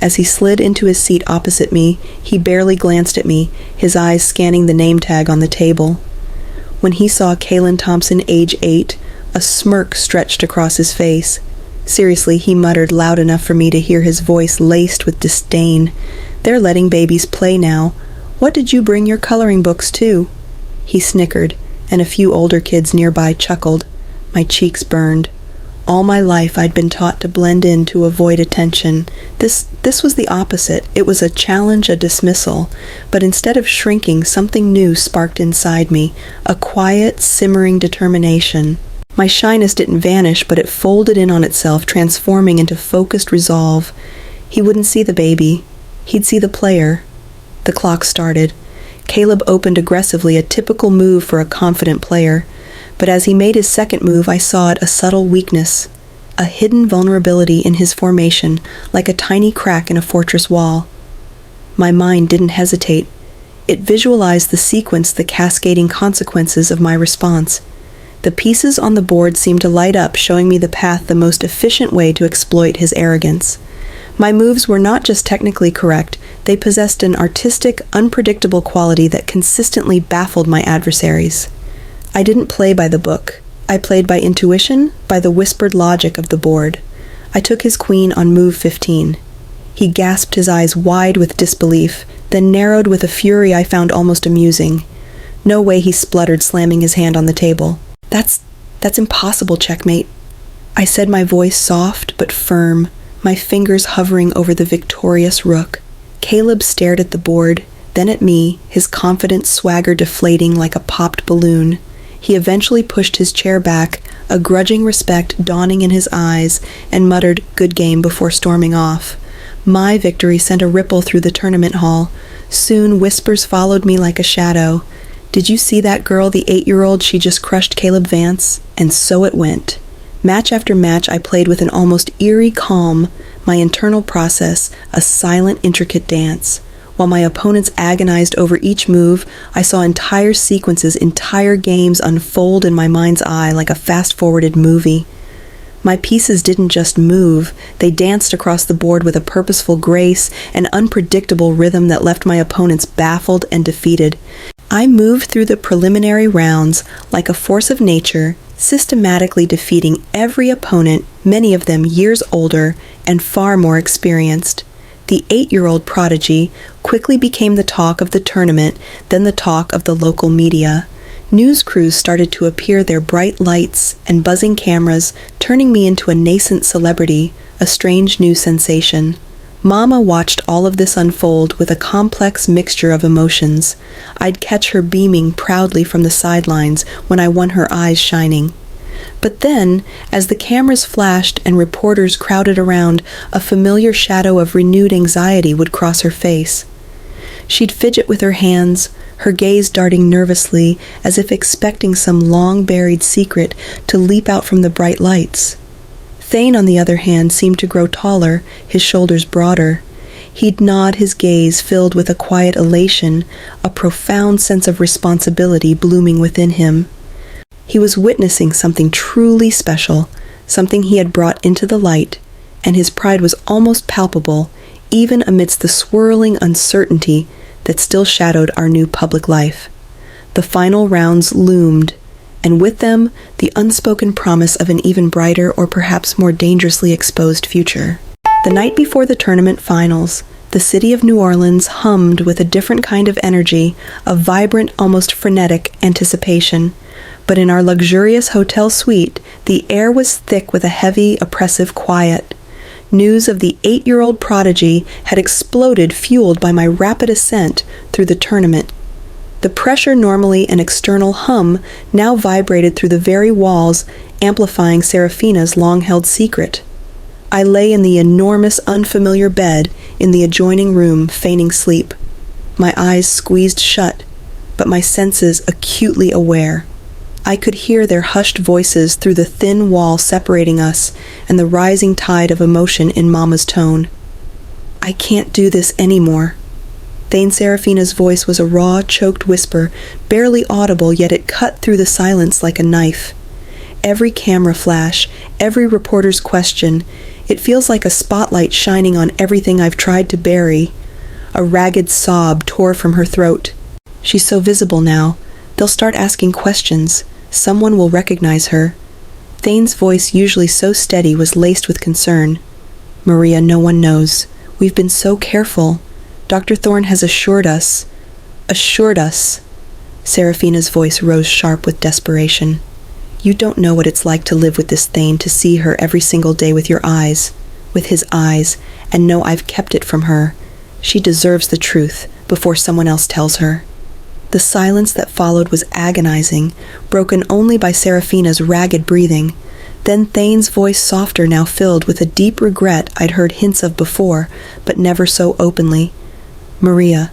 As he slid into his seat opposite me, he barely glanced at me, his eyes scanning the name tag on the table. When he saw Kaylin Thompson, age 8, a smirk stretched across his face. Seriously, he muttered loud enough for me to hear his voice laced with disdain. "They're letting babies play now. What did you bring your coloring books to?" He snickered, and a few older kids nearby chuckled. My cheeks burned. All my life I'd been taught to blend in to avoid attention. This was the opposite. It was a challenge, a dismissal. But instead of shrinking, something new sparked inside me, a quiet, simmering determination. My shyness didn't vanish, but it folded in on itself, transforming into focused resolve. He wouldn't see the baby. He'd see the player. The clock started. Caleb opened aggressively, a typical move for a confident player. But as he made his second move, I saw it, a subtle weakness, a hidden vulnerability in his formation, like a tiny crack in a fortress wall. My mind didn't hesitate. It visualized the sequence, the cascading consequences of my response. The pieces on the board seemed to light up, showing me the path, the most efficient way to exploit his arrogance. My moves were not just technically correct, they possessed an artistic, unpredictable quality that consistently baffled my adversaries. I didn't play by the book. I played by intuition, by the whispered logic of the board. I took his queen on move 15. He gasped, his eyes wide with disbelief, then narrowed with a fury I found almost amusing. "No way," he spluttered, slamming his hand on the table. That's impossible, checkmate." I said, my voice soft but firm, my fingers hovering over the victorious rook. Caleb stared at the board, then at me, his confident swagger deflating like a popped balloon. He eventually pushed his chair back, a grudging respect dawning in his eyes, and muttered, "Good game," before storming off. My victory sent a ripple through the tournament hall. Soon whispers followed me like a shadow. "Did you see that girl, the 8-year-old? She just crushed Caleb Vance." And so it went. Match after match, I played with an almost eerie calm, my internal process, a silent, intricate dance. While my opponents agonized over each move, I saw entire sequences, entire games unfold in my mind's eye like a fast-forwarded movie. My pieces didn't just move, they danced across the board with a purposeful grace and unpredictable rhythm that left my opponents baffled and defeated. I moved through the preliminary rounds like a force of nature, systematically defeating every opponent, many of them years older and far more experienced. The 8-year-old prodigy quickly became the talk of the tournament, then the talk of the local media. News crews started to appear, their bright lights and buzzing cameras turning me into a nascent celebrity, a strange new sensation. Mama watched all of this unfold with a complex mixture of emotions. I'd catch her beaming proudly from the sidelines when I won, her eyes shining. But then, as the cameras flashed and reporters crowded around, a familiar shadow of renewed anxiety would cross her face. She'd fidget with her hands, her gaze darting nervously as if expecting some long-buried secret to leap out from the bright lights. Thane, on the other hand, seemed to grow taller, his shoulders broader. He'd nod, his gaze filled with a quiet elation, a profound sense of responsibility blooming within him. He was witnessing something truly special, something he had brought into the light, and his pride was almost palpable, even amidst the swirling uncertainty that still shadowed our new public life. The final rounds loomed, and with them, the unspoken promise of an even brighter or perhaps more dangerously exposed future. The night before the tournament finals, The city of New Orleans hummed with a different kind of energy, a vibrant, almost frenetic anticipation. But in our luxurious hotel suite, the air was thick with a heavy, oppressive quiet. News of the 8-year-old prodigy had exploded, fueled by my rapid ascent through the tournament. The pressure, normally an external hum, now vibrated through the very walls, amplifying Serafina's long-held secret. I lay in the enormous, unfamiliar bed in the adjoining room, feigning sleep. My eyes squeezed shut, but my senses acutely aware. I could hear their hushed voices through the thin wall separating us and the rising tide of emotion in Mama's tone. "I can't do this anymore." Thane Serafina's voice was a raw, choked whisper, barely audible, yet it cut through the silence like a knife. Every camera flash, every reporter's question, it feels like a spotlight shining on everything I've tried to bury. A ragged sob tore from her throat. "She's so visible now. They'll start asking questions. Someone will recognize her." Thane's voice, usually so steady, was laced with concern. "Maria, no one knows. We've been so careful. Dr. Thorne has assured us. Serafina's voice rose sharp with desperation. "You don't know what it's like to live with this Thane, to see her every single day with his eyes, and know I've kept it from her. She deserves the truth before someone else tells her." The silence that followed was agonizing, broken only by Serafina's ragged breathing. Then Thane's voice, softer, now filled with a deep regret I'd heard hints of before, but never so openly. "Maria,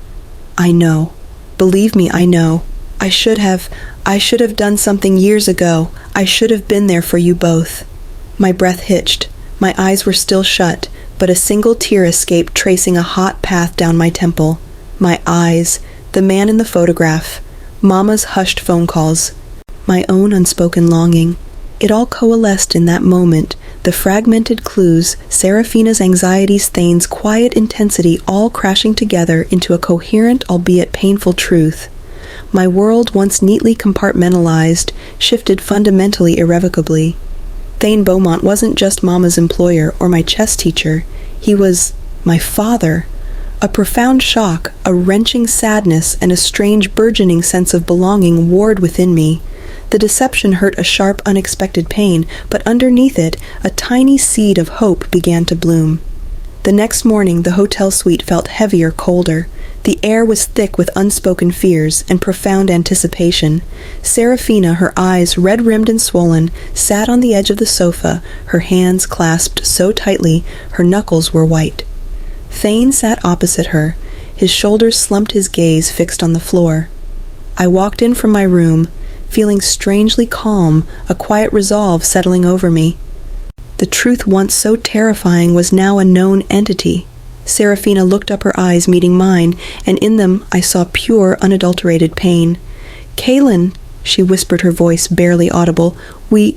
I know. Believe me, I know. I should have done something years ago. I should have been there for you both." My breath hitched. My eyes were still shut, but a single tear escaped, tracing a hot path down my temple. My eyes, the man in the photograph, Mama's hushed phone calls, my own unspoken longing. It all coalesced in that moment, the fragmented clues, Serafina's anxieties, Thane's quiet intensity, all crashing together into a coherent, albeit painful truth. My world, once neatly compartmentalized, shifted fundamentally, irrevocably. Thane Beaumont wasn't just Mama's employer or my chess teacher. He was my father. A profound shock, a wrenching sadness, and a strange burgeoning sense of belonging warred within me. The deception hurt a sharp, unexpected pain, but underneath it, a tiny seed of hope began to bloom. The next morning, the hotel suite felt heavier, colder. The air was thick with unspoken fears and profound anticipation. Serafina, her eyes red-rimmed and swollen, sat on the edge of the sofa, her hands clasped so tightly her knuckles were white. Thane sat opposite her, his shoulders slumped, his gaze fixed on the floor. I walked in from my room, feeling strangely calm, a quiet resolve settling over me. The truth, once so terrifying, was now a known entity. Serafina looked up, her eyes meeting mine, and in them I saw pure, unadulterated pain. "Kaylin," she whispered, her voice barely audible, we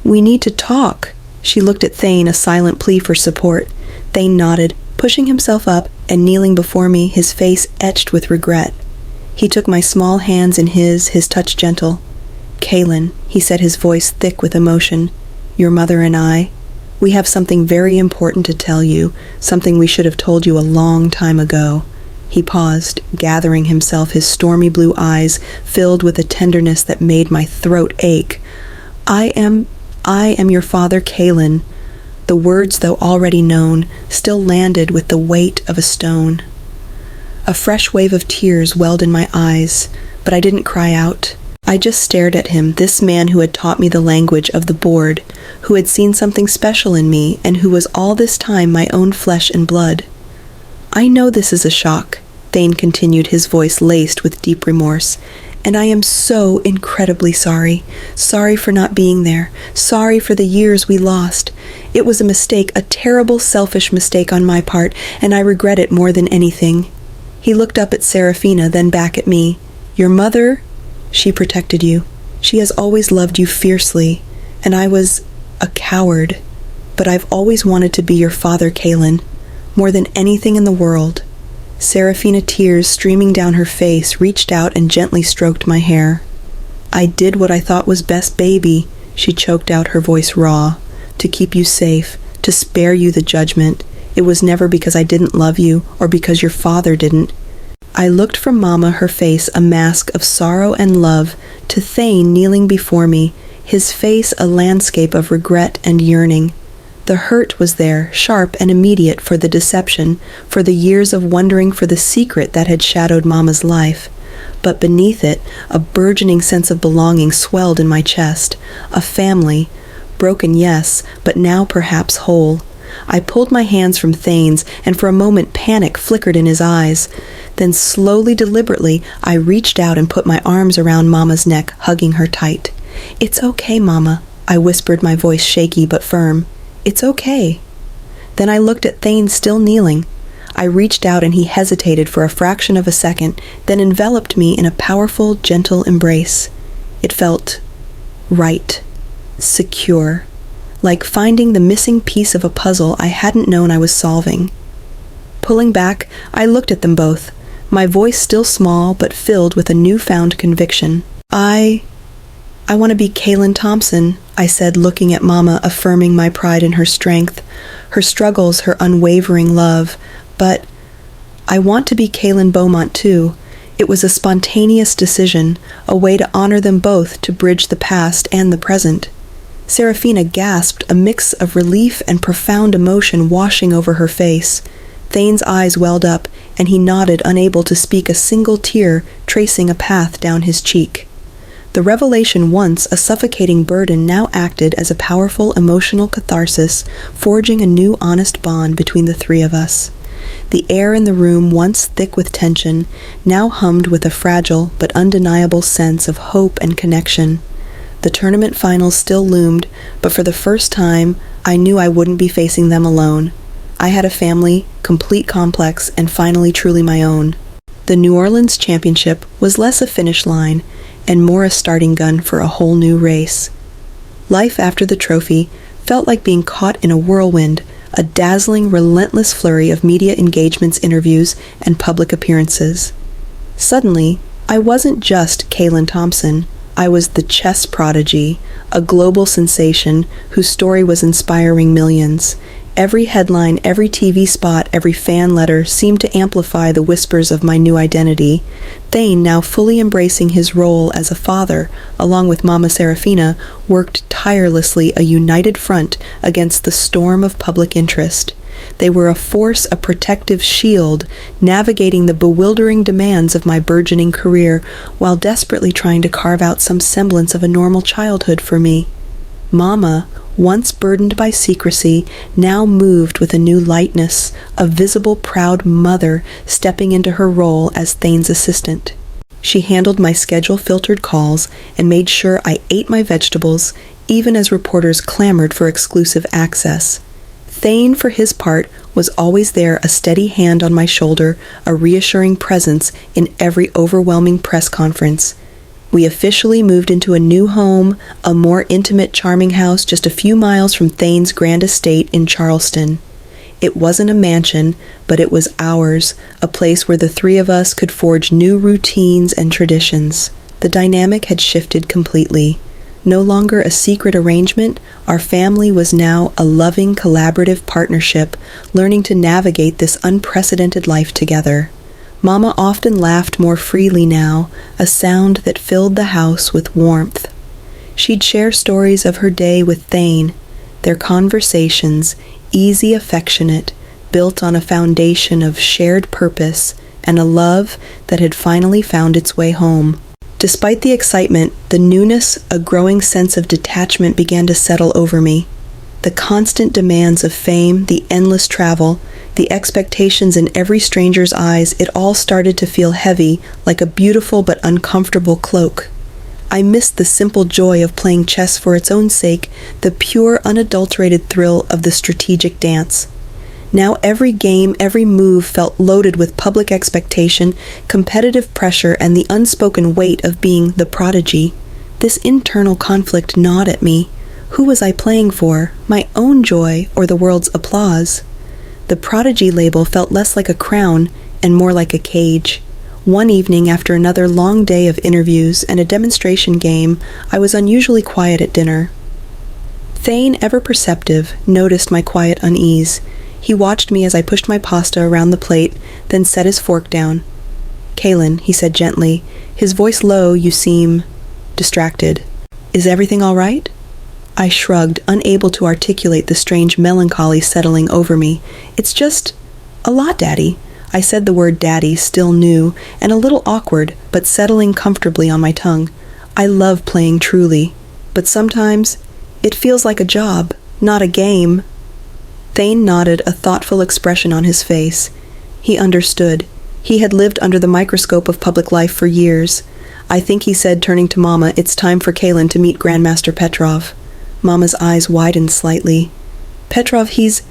need to talk." She looked at Thane, a silent plea for support. Thane nodded, pushing himself up and kneeling before me, his face etched with regret. He took my small hands in his touch gentle. "Kaylin," he said, his voice thick with emotion, "your mother and I, we have something very important to tell you, something we should have told you a long time ago." He paused, gathering himself, his stormy blue eyes filled with a tenderness that made my throat ache. I am your father, Kaylin." The words, though already known, still landed with the weight of a stone. A fresh wave of tears welled in my eyes, but I didn't cry out. I just stared at him, this man who had taught me the language of the board, who had seen something special in me, and who was all this time my own flesh and blood. "I know this is a shock," Thane continued, his voice laced with deep remorse, "and I am so incredibly sorry. Sorry for not being there. Sorry for the years we lost. It was a mistake, a terrible, selfish mistake on my part, and I regret it more than anything." He looked up at Serafina, then back at me. "Your mother, she protected you. She has always loved you fiercely, and I was a coward. But I've always wanted to be your father, Kaylin, more than anything in the world." Serafina, tears streaming down her face, reached out and gently stroked my hair. "I did what I thought was best, baby," she choked out, her voice raw. "To keep you safe, to spare you the judgment. It was never because I didn't love you or because your father didn't. I looked from Mama, her face a mask of sorrow and love, to Thane kneeling before me, his face a landscape of regret and yearning. The hurt was there, sharp and immediate, for the deception, for the years of wondering for the secret that had shadowed Mama's life. But beneath it, a burgeoning sense of belonging swelled in my chest. A family. Broken, yes, but now perhaps whole. I pulled my hands from Thane's, and for a moment panic flickered in his eyes. Then slowly, deliberately, I reached out and put my arms around Mama's neck, hugging her tight. "It's okay, Mama," I whispered, my voice shaky but firm. "It's okay." Then I looked at Thane still kneeling. I reached out and he hesitated for a fraction of a second, then enveloped me in a powerful, gentle embrace. It felt right, secure, like finding the missing piece of a puzzle I hadn't known I was solving. Pulling back, I looked at them both, my voice still small but filled with a newfound conviction. I want to be Kaylin Thompson," I said, looking at Mama, affirming my pride in her strength, her struggles, her unwavering love. "But I want to be Kaylin Beaumont too." It was a spontaneous decision, a way to honor them both, to bridge the past and the present. Serafina gasped, a mix of relief and profound emotion washing over her face. Thane's eyes welled up, and he nodded, unable to speak, a single tear tracing a path down his cheek. The revelation, once a suffocating burden, now acted as a powerful emotional catharsis, forging a new honest bond between the three of us. The air in the room, once thick with tension, now hummed with a fragile but undeniable sense of hope and connection. The tournament finals still loomed, but for the first time, I knew I wouldn't be facing them alone. I had a family, complete, complex, and finally truly my own. The New Orleans Championship was less a finish line and more a starting gun for a whole new race. Life after the trophy felt like being caught in a whirlwind, a dazzling, relentless flurry of media engagements, interviews, and public appearances. Suddenly, I wasn't just Kaylin Thompson. I was the chess prodigy, a global sensation whose story was inspiring millions. Every headline, every TV spot, every fan letter seemed to amplify the whispers of my new identity. Thane, now fully embracing his role as a father, along with Mama Serafina, worked tirelessly, a united front against the storm of public interest. They were a force, a protective shield, navigating the bewildering demands of my burgeoning career while desperately trying to carve out some semblance of a normal childhood for me. Mama, once burdened by secrecy, now moved with a new lightness, a visible, proud mother stepping into her role as Thane's assistant. She handled my schedule-filtered calls and made sure I ate my vegetables, even as reporters clamored for exclusive access. Thane, for his part, was always there, a steady hand on my shoulder, a reassuring presence in every overwhelming press conference. We officially moved into a new home, a more intimate, charming house just a few miles from Thane's grand estate in Charleston. It wasn't a mansion, but it was ours, a place where the three of us could forge new routines and traditions. The dynamic had shifted completely. No longer a secret arrangement, our family was now a loving, collaborative partnership, learning to navigate this unprecedented life together. Mama often laughed more freely now, a sound that filled the house with warmth. She'd share stories of her day with Thane, their conversations, easy, affectionate, built on a foundation of shared purpose and a love that had finally found its way home. Despite the excitement, the newness, a growing sense of detachment began to settle over me. The constant demands of fame, the endless travel, the expectations in every stranger's eyes, it all started to feel heavy, like a beautiful but uncomfortable cloak. I missed the simple joy of playing chess for its own sake, the pure, unadulterated thrill of the strategic dance. Now every game, every move felt loaded with public expectation, competitive pressure, and the unspoken weight of being the prodigy. This internal conflict gnawed at me. Who was I playing for? My own joy or the world's applause? The prodigy label felt less like a crown and more like a cage. One evening, after another long day of interviews and a demonstration game, I was unusually quiet at dinner. Thane, ever perceptive, noticed my quiet unease. He watched me as I pushed my pasta around the plate, then set his fork down. "Kaylin," he said gently, his voice low. "You seem distracted. Is everything all right?" I shrugged, unable to articulate the strange melancholy settling over me. "It's just a lot, Daddy." I said the word daddy, still new and a little awkward, but settling comfortably on my tongue. "I love playing truly, but sometimes it feels like a job, not a game." Thane nodded, a thoughtful expression on his face. He understood. He had lived under the microscope of public life for years. "I think," he said, turning to Mama, "it's time for Kaylin to meet Grandmaster Petrov." Mama's eyes widened slightly. "Petrov, he's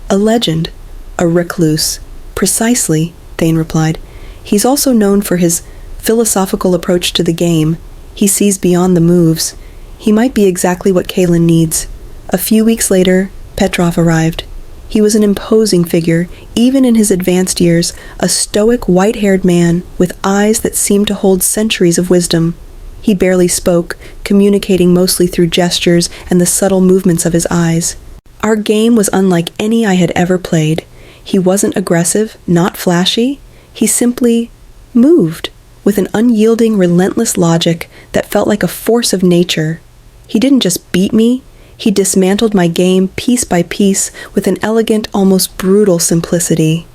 a legend, a recluse." "Precisely," Thane replied. "He's also known for his philosophical approach to the game. He sees beyond the moves. He might be exactly what Kaylin needs." A few weeks later, Petrov arrived. He was an imposing figure, even in his advanced years, a stoic, white-haired man with eyes that seemed to hold centuries of wisdom. He barely spoke, communicating mostly through gestures and the subtle movements of his eyes. Our game was unlike any I had ever played. He wasn't aggressive, not flashy. He simply moved, with an unyielding, relentless logic that felt like a force of nature. He didn't just beat me. He dismantled my game piece by piece with an elegant, almost brutal simplicity.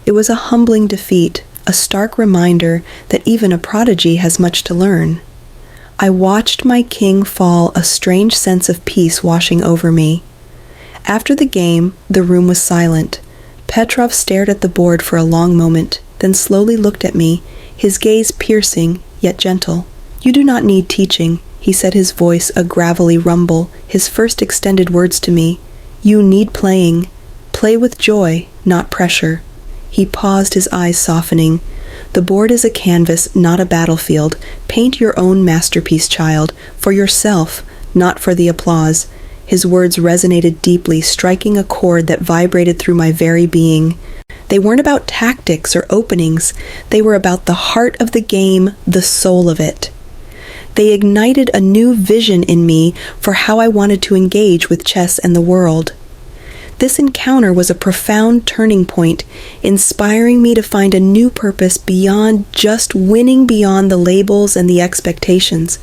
It was a humbling defeat, a stark reminder that even a prodigy has much to learn. I watched my king fall, a strange sense of peace washing over me. After the game, the room was silent. Petrov stared at the board for a long moment, then slowly looked at me, his gaze piercing, yet gentle. "You do not need teaching," he said, his voice a gravelly rumble, his first extended words to me. "You need playing. Play with joy, not pressure." He paused, his eyes softening. "The board is a canvas, not a battlefield. Paint your own masterpiece, child, for yourself, not for the applause." His words resonated deeply, striking a chord that vibrated through my very being. They weren't about tactics or openings. They were about the heart of the game, the soul of it. They ignited a new vision in me for how I wanted to engage with chess and the world. This encounter was a profound turning point, inspiring me to find a new purpose beyond just winning beyond the labels and the expectations.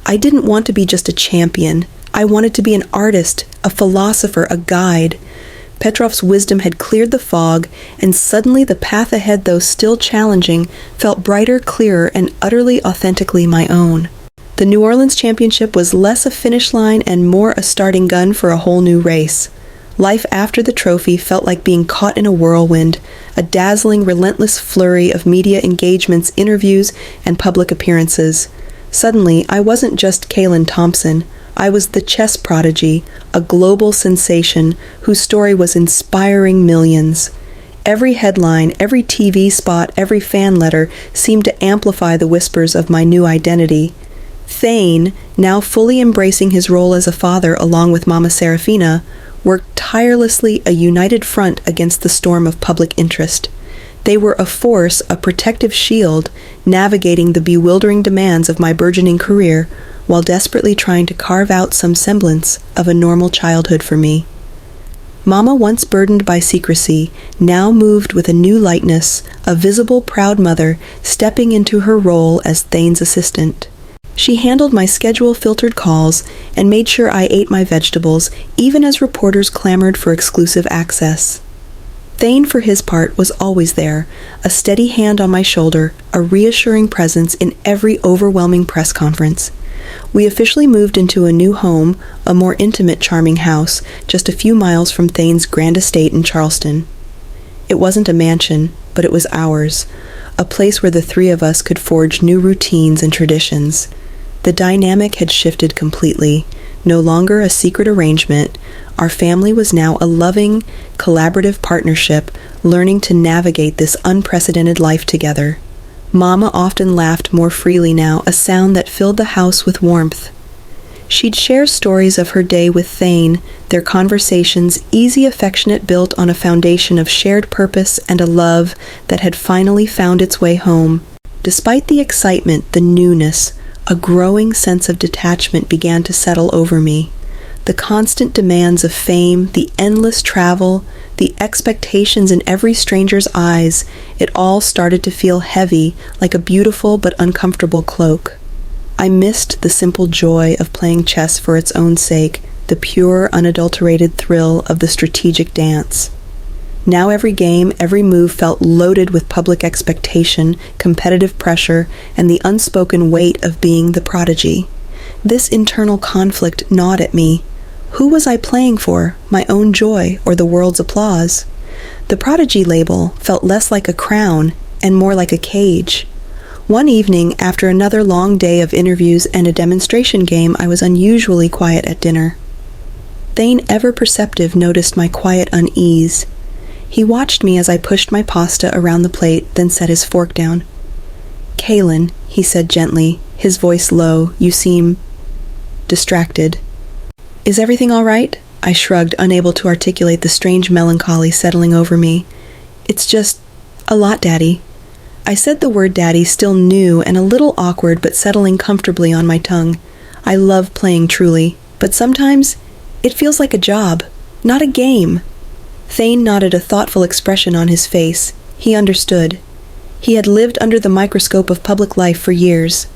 I didn't want to be just a champion. I wanted to be an artist, a philosopher, a guide. Petrov's wisdom had cleared the fog, and suddenly the path ahead, though still challenging, felt brighter, clearer, and utterly authentically my own. The New Orleans Championship was less a finish line and more a starting gun for a whole new race. Life after the trophy felt like being caught in a whirlwind, a dazzling, relentless flurry of media engagements, interviews, and public appearances. Suddenly, I wasn't just Kaylin Thompson. I was the chess prodigy, a global sensation whose story was inspiring millions. Every headline, every TV spot, every fan letter seemed to amplify the whispers of my new identity. Thane, now fully embracing his role as a father along with Mama Serafina, worked tirelessly, a united front against the storm of public interest. They were a force, a protective shield, navigating the bewildering demands of my burgeoning career while desperately trying to carve out some semblance of a normal childhood for me. Mama, once burdened by secrecy, now moved with a new lightness, a visible, proud mother stepping into her role as Thane's assistant. She handled my schedule-filtered calls and made sure I ate my vegetables, even as reporters clamored for exclusive access. Thane, for his part, was always there, a steady hand on my shoulder, a reassuring presence in every overwhelming press conference. We officially moved into a new home, a more intimate, charming house, just a few miles from Thane's grand estate in Charleston. It wasn't a mansion, but it was ours, a place where the three of us could forge new routines and traditions. The dynamic had shifted completely. No longer a secret arrangement, our family was now a loving, collaborative partnership, learning to navigate this unprecedented life together. Mama often laughed more freely now, a sound that filled the house with warmth. She'd share stories of her day with Thane, their conversations easy, affectionate, built on a foundation of shared purpose and a love that had finally found its way home. Despite the excitement, the newness, a growing sense of detachment began to settle over me. The constant demands of fame, the endless travel, the expectations in every stranger's eyes, it all started to feel heavy, like a beautiful but uncomfortable cloak. I missed the simple joy of playing chess for its own sake, the pure, unadulterated thrill of the strategic dance. Now every game, every move felt loaded with public expectation, competitive pressure, and the unspoken weight of being the prodigy. This internal conflict gnawed at me. Who was I playing for, my own joy or the world's applause? The prodigy label felt less like a crown and more like a cage. One evening, after another long day of interviews and a demonstration game, I was unusually quiet at dinner. Thane, ever perceptive, noticed my quiet unease. He watched me as I pushed my pasta around the plate, then set his fork down. "Kaylin," he said gently, his voice low, "you seem distracted." "Is everything all right?" I shrugged, unable to articulate the strange melancholy settling over me. "It's just a lot, Daddy." I said the word Daddy, still new and a little awkward, but settling comfortably on my tongue. I love playing truly, but sometimes it feels like a job, not a game. Thane nodded, a thoughtful expression on his face. He understood. He had lived under the microscope of public life for years.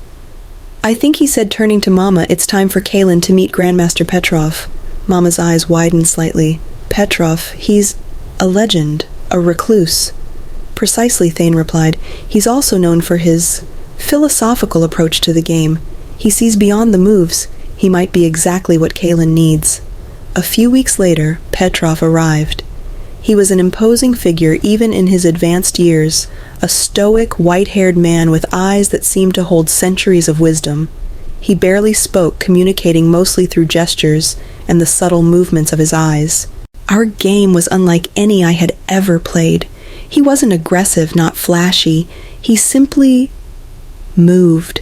"I think," he said, turning to Mama, "it's time for Kaylin to meet Grandmaster Petrov." Mama's eyes widened slightly. "Petrov, he's a legend, a recluse." "Precisely," Thane replied. "He's also known for his philosophical approach to the game. He sees beyond the moves. He might be exactly what Kaylin needs." A few weeks later, Petrov arrived. He was an imposing figure even in his advanced years, a stoic, white-haired man with eyes that seemed to hold centuries of wisdom. He barely spoke, communicating mostly through gestures and the subtle movements of his eyes. Our game was unlike any I had ever played. He wasn't aggressive, not flashy. He simply moved,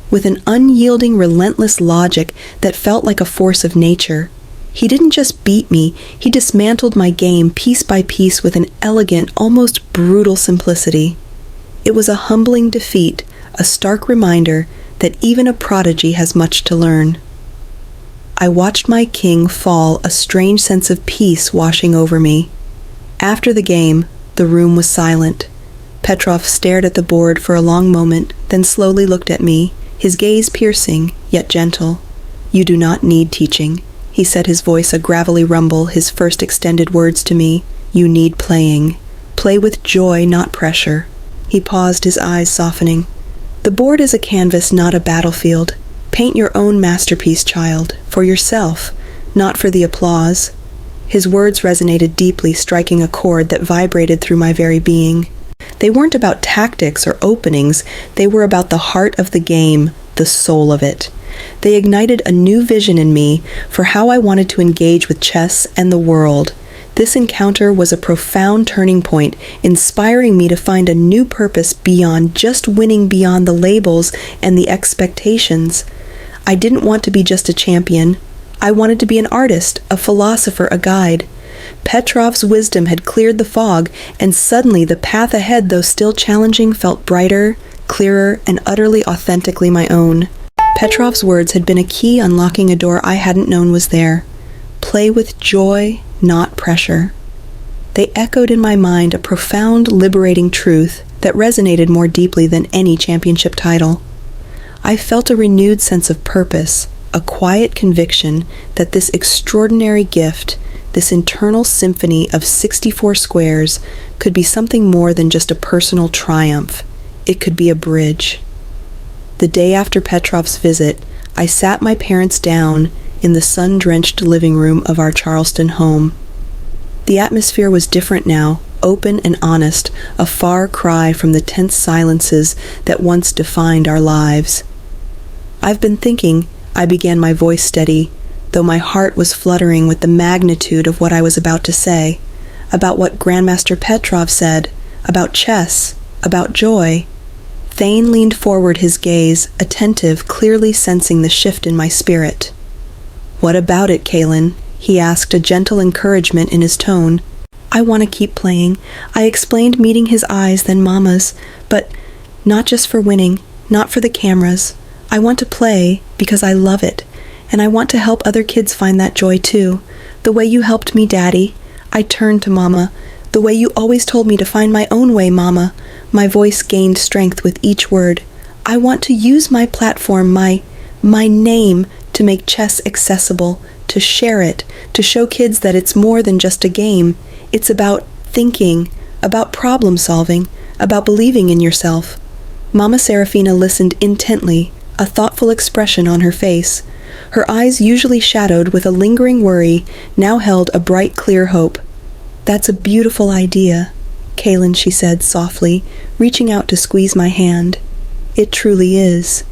with an unyielding, relentless logic that felt like a force of nature. He didn't just beat me, he dismantled my game piece by piece with an elegant, almost brutal simplicity. It was a humbling defeat, a stark reminder that even a prodigy has much to learn. I watched my king fall, a strange sense of peace washing over me. After the game, the room was silent. Petrov stared at the board for a long moment, then slowly looked at me, his gaze piercing, yet gentle. "You do not need teaching," he said, his voice a gravelly rumble, his first extended words to me. "You need playing. Play with joy, not pressure." He paused, his eyes softening. "The board is a canvas, not a battlefield. Paint your own masterpiece, child, for yourself, not for the applause." His words resonated deeply, striking a chord that vibrated through my very being. They weren't about tactics or openings, they were about the heart of the game, the soul of it. They ignited a new vision in me for how I wanted to engage with chess and the world. This encounter was a profound turning point, inspiring me to find a new purpose beyond just winning beyond the labels and the expectations. I didn't want to be just a champion. I wanted to be an artist, a philosopher, a guide. Petrov's wisdom had cleared the fog, and suddenly the path ahead, though still challenging, felt brighter, clearer, and utterly authentically my own. Petrov's words had been a key unlocking a door I hadn't known was there. Play with joy, not pressure. They echoed in my mind a profound, liberating truth that resonated more deeply than any championship title. I felt a renewed sense of purpose, a quiet conviction that this extraordinary gift, this internal symphony of 64 squares, could be something more than just a personal triumph. It could be a bridge. The day after Petrov's visit, I sat my parents down in the sun-drenched living room of our Charleston home. The atmosphere was different now, open and honest, a far cry from the tense silences that once defined our lives. "I've been thinking," I began, my voice steady, though my heart was fluttering with the magnitude of what I was about to say, "about what Grandmaster Petrov said, about chess, about joy." Thane leaned forward, his gaze, attentive, clearly sensing the shift in my spirit. "What about it, Kaylin?" he asked, a gentle encouragement in his tone. "I want to keep playing," I explained, meeting his eyes, then Mama's, "but not just for winning, not for the cameras. I want to play because I love it, And I want to help other kids find that joy too. The way you helped me, Daddy. I turned to Mama. The way you always told me to find my own way, Mama. My voice gained strength with each word. I want to use my platform, my name, to make chess accessible, to share it, to show kids that it's more than just a game. It's about thinking, about problem solving, about believing in yourself. Mama Serafina listened intently, a thoughtful expression on her face. Her eyes, usually shadowed with a lingering worry, now held a bright, clear hope. "That's a beautiful idea, Kaylin," she said softly, reaching out to squeeze my hand. "It truly is."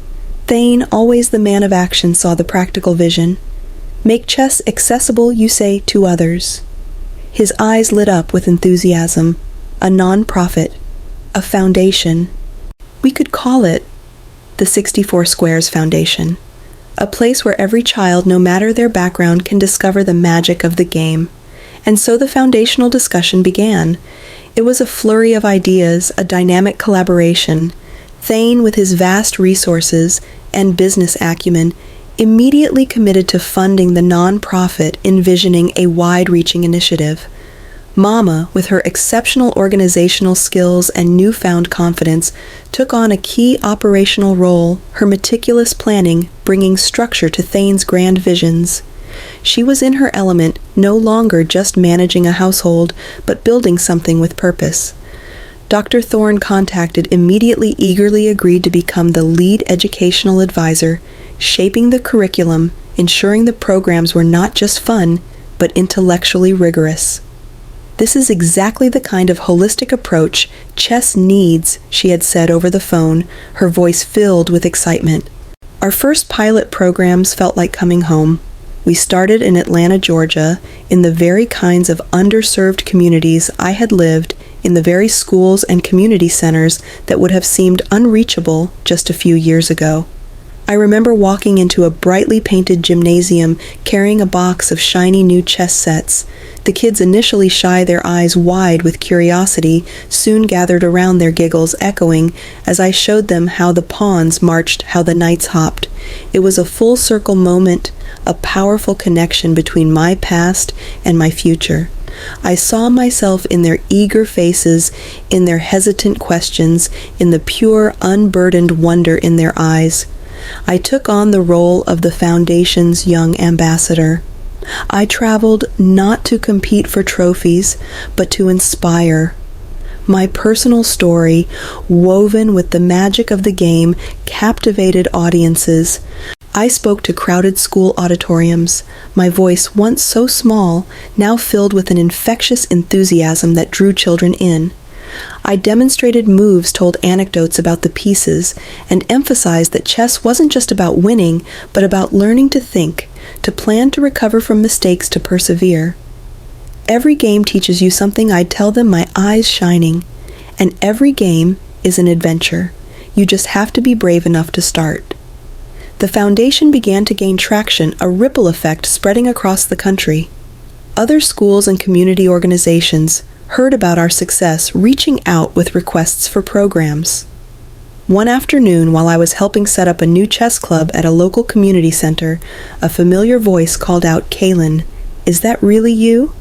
Thane, always the man of action, saw the practical vision. "Make chess accessible, you say, to others." His eyes lit up with enthusiasm. A non-profit, a foundation. We could call it the 64 Squares Foundation, a place where every child, no matter their background, can discover the magic of the game. And so the foundational discussion began. It was a flurry of ideas, a dynamic collaboration. Thane, with his vast resources and business acumen, immediately committed to funding the non-profit, envisioning a wide-reaching initiative. Mama, with her exceptional organizational skills and newfound confidence, took on a key operational role, her meticulous planning bringing structure to Thane's grand visions. She was in her element, no longer just managing a household, but building something with purpose. Dr. Thorne, contacted, immediately eagerly agreed to become the lead educational advisor, shaping the curriculum, ensuring the programs were not just fun, but intellectually rigorous. "This is exactly the kind of holistic approach chess needs," she had said over the phone, her voice filled with excitement. Our first pilot programs felt like coming home. We started in Atlanta, Georgia, in the very kinds of underserved communities I had lived, in the very schools and community centers that would have seemed unreachable just a few years ago. I remember walking into a brightly painted gymnasium carrying a box of shiny new chess sets. The kids, initially shy, their eyes wide with curiosity, soon gathered around, their giggles echoing as I showed them how the pawns marched, how the knights hopped. It was a full circle moment, a powerful connection between my past and my future. I saw myself in their eager faces, in their hesitant questions, in the pure, unburdened wonder in their eyes. I took on the role of the Foundation's young ambassador. I traveled not to compete for trophies, but to inspire. My personal story, woven with the magic of the game, captivated audiences. I spoke to crowded school auditoriums, my voice, once so small, now filled with an infectious enthusiasm that drew children in. I demonstrated moves, told anecdotes about the pieces, and emphasized that chess wasn't just about winning, but about learning to think, to plan, to recover from mistakes, to persevere. Every game teaches you something, I'd tell them, my eyes shining. And every game is an adventure. You just have to be brave enough to start. The foundation began to gain traction, a ripple effect spreading across the country. Other schools and community organizations heard about our success, reaching out with requests for programs. One afternoon, while I was helping set up a new chess club at a local community center, a familiar voice called out, "Kaylin, is that really you?"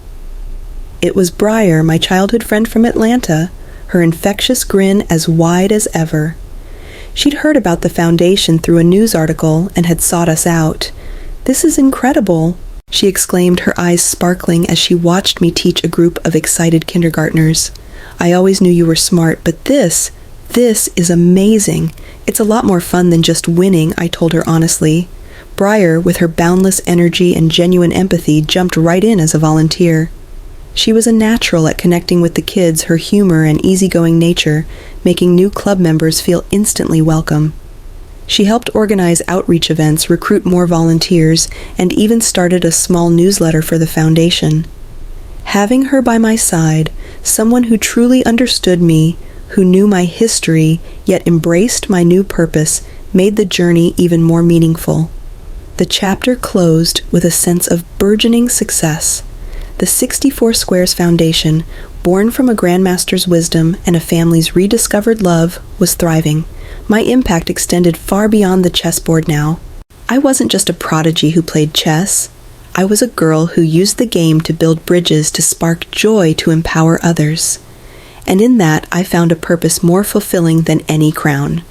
It was Briar, my childhood friend from Atlanta, her infectious grin as wide as ever. She'd heard about the foundation through a news article and had sought us out. "This is incredible," she exclaimed, her eyes sparkling as she watched me teach a group of excited kindergartners. "I always knew you were smart, but this is amazing. It's a lot more fun than just winning," I told her honestly. Briar, with her boundless energy and genuine empathy, jumped right in as a volunteer. She was a natural at connecting with the kids, her humor and easygoing nature, making new club members feel instantly welcome. She helped organize outreach events, recruit more volunteers, and even started a small newsletter for the foundation. Having her by my side, someone who truly understood me, who knew my history, yet embraced my new purpose, made the journey even more meaningful. The chapter closed with a sense of burgeoning success. The 64 Squares Foundation, born from a grandmaster's wisdom and a family's rediscovered love, was thriving. My impact extended far beyond the chessboard now. I wasn't just a prodigy who played chess. I was a girl who used the game to build bridges to spark joy to empower others. And in that, I found a purpose more fulfilling than any crown.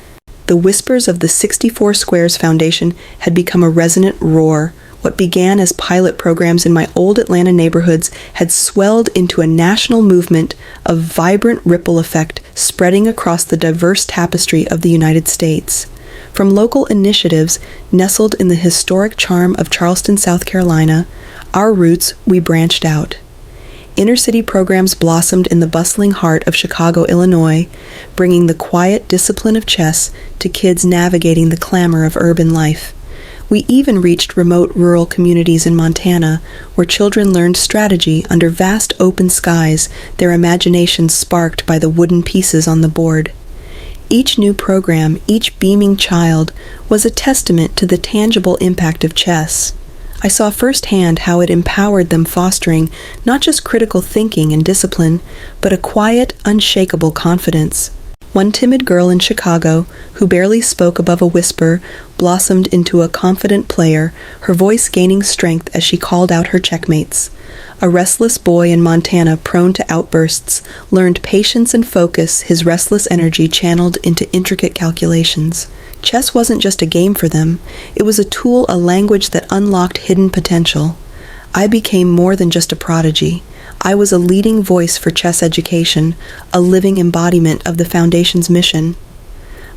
The whispers of the 64 Squares Foundation had become a resonant roar. What began as pilot programs in my old Atlanta neighborhoods had swelled into a national movement of vibrant ripple effect spreading across the diverse tapestry of the United States. From local initiatives nestled in the historic charm of Charleston, South Carolina, our roots, we branched out. Inner-city programs blossomed in the bustling heart of Chicago, Illinois, bringing the quiet discipline of chess to kids navigating the clamor of urban life. We even reached remote rural communities in Montana, where children learned strategy under vast open skies, their imaginations sparked by the wooden pieces on the board. Each new program, each beaming child, was a testament to the tangible impact of chess. I saw firsthand how it empowered them, fostering not just critical thinking and discipline, but a quiet, unshakable confidence. One timid girl in Chicago, who barely spoke above a whisper, blossomed into a confident player, her voice gaining strength as she called out her checkmates. A restless boy in Montana, prone to outbursts, learned patience and focus, his restless energy channeled into intricate calculations. Chess wasn't just a game for them, it was a tool, a language that unlocked hidden potential. I became more than just a prodigy. I was a leading voice for chess education, a living embodiment of the Foundation's mission.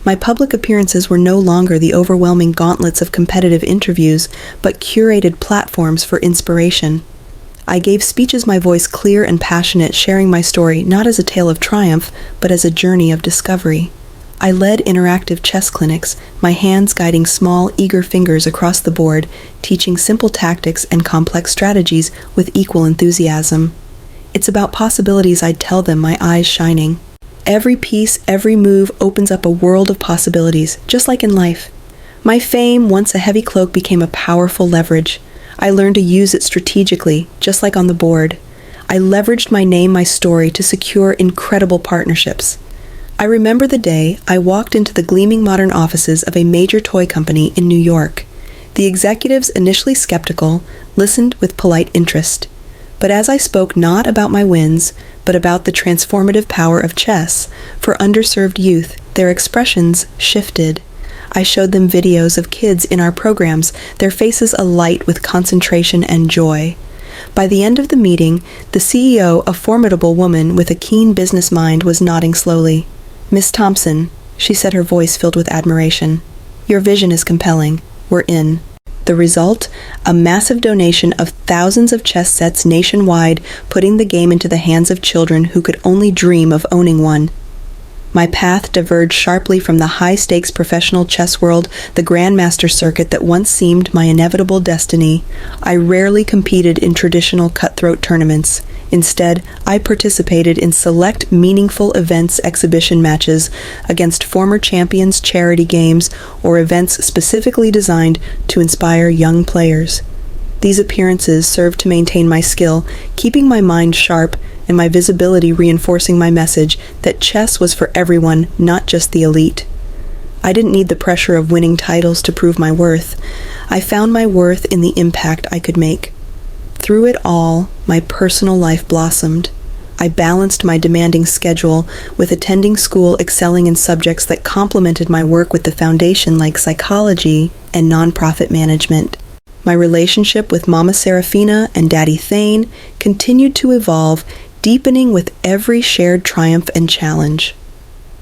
My public appearances were no longer the overwhelming gauntlets of competitive interviews, but curated platforms for inspiration. I gave speeches my voice clear and passionate, sharing my story not as a tale of triumph, but as a journey of discovery. I led interactive chess clinics, my hands guiding small, eager fingers across the board, teaching simple tactics and complex strategies with equal enthusiasm. It's about possibilities, I'd tell them, my eyes shining. Every piece, every move opens up a world of possibilities, just like in life. My fame, once a heavy cloak, became a powerful leverage. I learned to use it strategically, just like on the board. I leveraged my name, my story, to secure incredible partnerships. I remember the day I walked into the gleaming modern offices of a major toy company in New York. The executives, initially skeptical, listened with polite interest. But as I spoke not about my wins, but about the transformative power of chess for underserved youth, their expressions shifted. I showed them videos of kids in our programs, their faces alight with concentration and joy. By the end of the meeting, the CEO, a formidable woman with a keen business mind, was nodding slowly. "Miss Thompson," she said, her voice filled with admiration, "your vision is compelling. We're in." The result? A massive donation of thousands of chess sets nationwide, putting the game into the hands of children who could only dream of owning one. My path diverged sharply from the high-stakes professional chess world, the grandmaster circuit that once seemed my inevitable destiny. I rarely competed in traditional cutthroat tournaments. Instead, I participated in select, meaningful events, exhibition matches against former champions, charity games, or events specifically designed to inspire young players. These appearances served to maintain my skill, keeping my mind sharp and my visibility reinforcing my message that chess was for everyone, not just the elite. I didn't need the pressure of winning titles to prove my worth. I found my worth in the impact I could make. Through it all, my personal life blossomed. I balanced my demanding schedule with attending school, excelling in subjects that complemented my work with the foundation, like psychology and nonprofit management. My relationship with Mama Serafina and Daddy Thane continued to evolve, deepening with every shared triumph and challenge.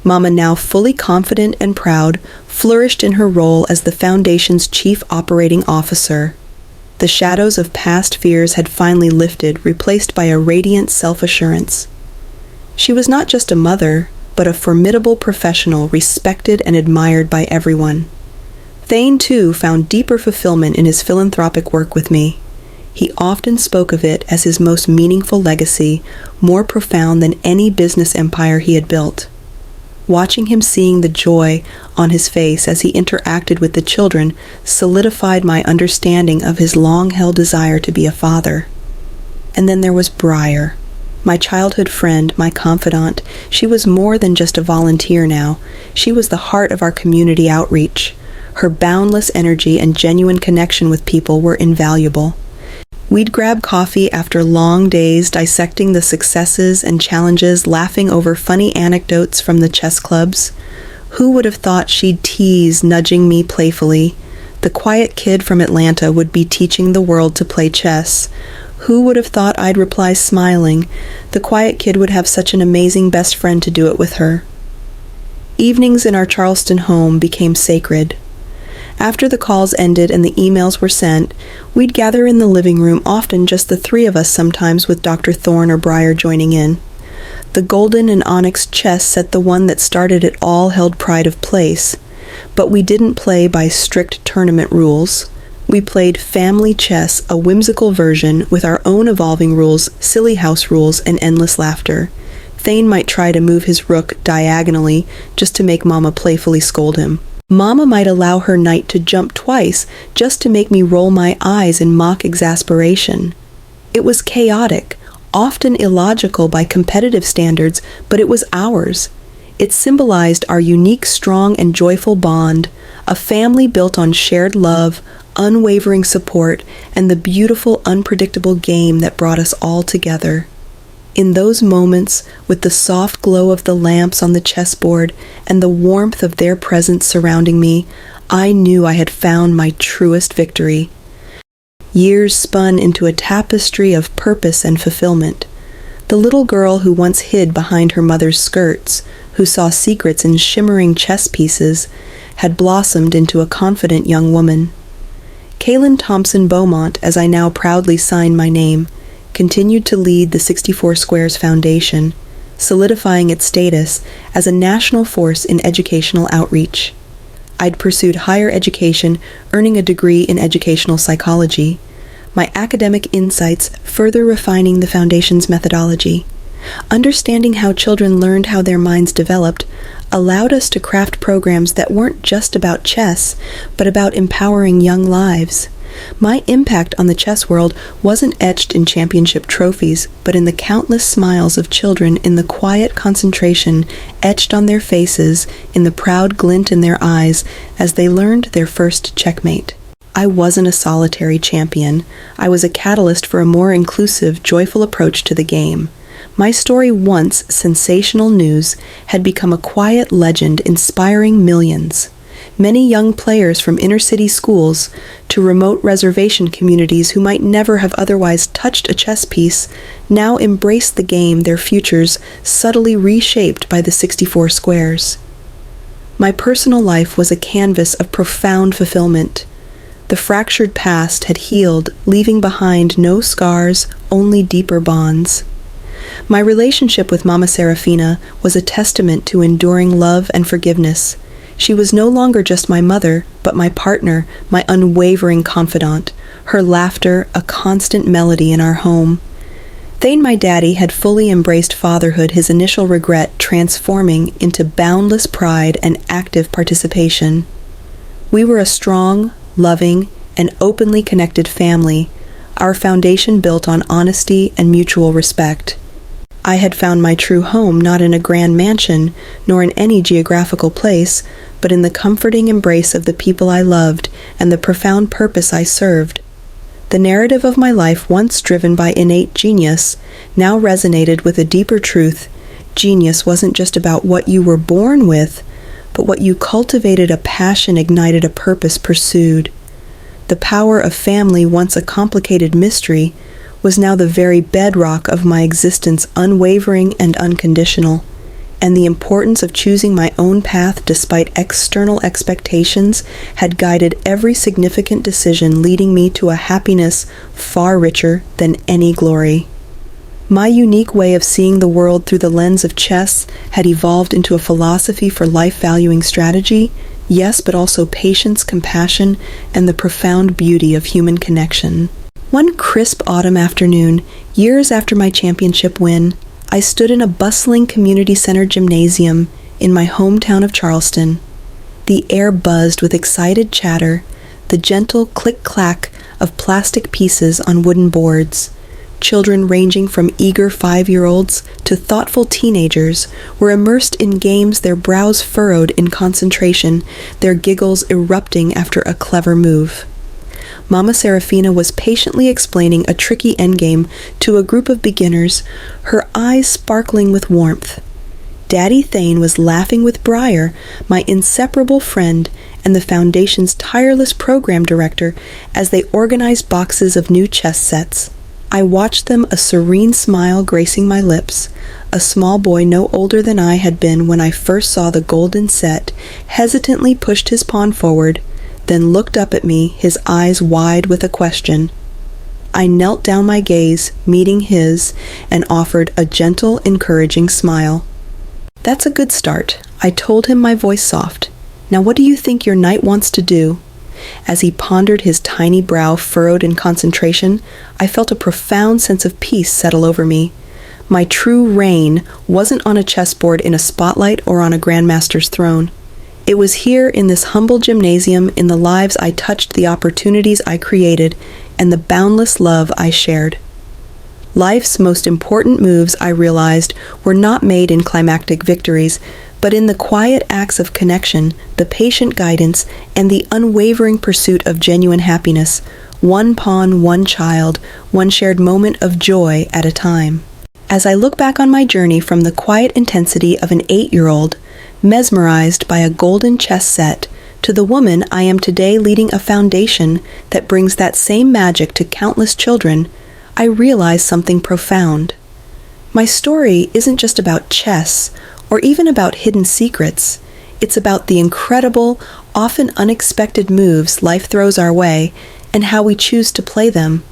Mama, now fully confident and proud, flourished in her role as the Foundation's chief operating officer. The shadows of past fears had finally lifted, replaced by a radiant self-assurance. She was not just a mother, but a formidable professional, respected and admired by everyone. Thane, too, found deeper fulfillment in his philanthropic work with me. He often spoke of it as his most meaningful legacy, more profound than any business empire he had built. Watching him, seeing the joy on his face as he interacted with the children, solidified my understanding of his long-held desire to be a father. And then there was Briar, my childhood friend, my confidant. She was more than just a volunteer now. She was the heart of our community outreach. Her boundless energy and genuine connection with people were invaluable. We'd grab coffee after long days dissecting the successes and challenges, laughing over funny anecdotes from the chess clubs. Who would have thought she'd tease, nudging me playfully? The quiet kid from Atlanta would be teaching the world to play chess. Who would have thought I'd reply smiling? The quiet kid would have such an amazing best friend to do it with her. Evenings in our Charleston home became sacred. After the calls ended and the emails were sent, we'd gather in the living room, often just the three of us, sometimes with Dr. Thorne or Breyer joining in. The golden and onyx chess set, the one that started it all, held pride of place. But we didn't play by strict tournament rules. We played family chess, a whimsical version with our own evolving rules, silly house rules, and endless laughter. Thane might try to move his rook diagonally just to make Mama playfully scold him. Mama might allow her knight to jump twice just to make me roll my eyes in mock exasperation. It was chaotic, often illogical by competitive standards, but it was ours. It symbolized our unique, strong, and joyful bond, a family built on shared love, unwavering support, and the beautiful, unpredictable game that brought us all together. In those moments, with the soft glow of the lamps on the chessboard and the warmth of their presence surrounding me, I knew I had found my truest victory. Years spun into a tapestry of purpose and fulfillment. The little girl who once hid behind her mother's skirts, who saw secrets in shimmering chess pieces, had blossomed into a confident young woman. Kaylin Thompson Beaumont, as I now proudly sign my name, continued to lead the 64 Squares Foundation, solidifying its status as a national force in educational outreach. I'd pursued higher education, earning a degree in educational psychology, my academic insights further refining the Foundation's methodology. Understanding how children learned how their minds developed allowed us to craft programs that weren't just about chess, but about empowering young lives. My impact on the chess world wasn't etched in championship trophies, but in the countless smiles of children, in the quiet concentration etched on their faces, in the proud glint in their eyes as they learned their first checkmate. I wasn't a solitary champion. I was a catalyst for a more inclusive, joyful approach to the game. My story, once sensational news, had become a quiet legend inspiring millions. Many young players from inner-city schools to remote reservation communities who might never have otherwise touched a chess piece now embrace the game, their futures subtly reshaped by the 64 Squares. My personal life was a canvas of profound fulfillment. The fractured past had healed, leaving behind no scars, only deeper bonds. My relationship with Mama Serafina was a testament to enduring love and forgiveness. She was no longer just my mother, but my partner, my unwavering confidant, her laughter a constant melody in our home. Thane, my daddy, had fully embraced fatherhood, his initial regret transforming into boundless pride and active participation. We were a strong, loving, and openly connected family, our foundation built on honesty and mutual respect. I had found my true home not in a grand mansion, nor in any geographical place, but in the comforting embrace of the people I loved and the profound purpose I served. The narrative of my life, once driven by innate genius, now resonated with a deeper truth. Genius wasn't just about what you were born with, but what you cultivated, a passion ignited, a purpose pursued. The power of family, once a complicated mystery, was now the very bedrock of my existence, unwavering and unconditional. And the importance of choosing my own path despite external expectations had guided every significant decision, leading me to a happiness far richer than any glory. My unique way of seeing the world through the lens of chess had evolved into a philosophy for life-valuing strategy, yes, but also patience, compassion, and the profound beauty of human connection. One crisp autumn afternoon, years after my championship win, I stood in a bustling community center gymnasium in my hometown of Charleston. The air buzzed with excited chatter, the gentle click-clack of plastic pieces on wooden boards. Children ranging from eager 5-year-olds to thoughtful teenagers were immersed in games, their brows furrowed in concentration, their giggles erupting after a clever move. Mama Serafina was patiently explaining a tricky endgame to a group of beginners, her eyes sparkling with warmth. Daddy Thane was laughing with Briar, my inseparable friend and the Foundation's tireless program director, as they organized boxes of new chess sets. I watched them, a serene smile gracing my lips. A small boy no older than I had been when I first saw the golden set hesitantly pushed his pawn forward, then looked up at me, his eyes wide with a question. I knelt down, my gaze meeting his, and offered a gentle, encouraging smile. "That's a good start," I told him, my voice soft. "Now what do you think your knight wants to do?" As he pondered, his tiny brow furrowed in concentration, I felt a profound sense of peace settle over me. My true reign wasn't on a chessboard in a spotlight or on a grandmaster's throne. It was here in this humble gymnasium, in the lives I touched, the opportunities I created, and the boundless love I shared. Life's most important moves, I realized, were not made in climactic victories, but in the quiet acts of connection, the patient guidance, and the unwavering pursuit of genuine happiness, one pawn, one child, one shared moment of joy at a time. As I look back on my journey from the quiet intensity of an 8-year-old, mesmerized by a golden chess set, to the woman I am today, leading a foundation that brings that same magic to countless children, I realize something profound. My story isn't just about chess, or even about hidden secrets. It's about the incredible, often unexpected moves life throws our way, and how we choose to play them.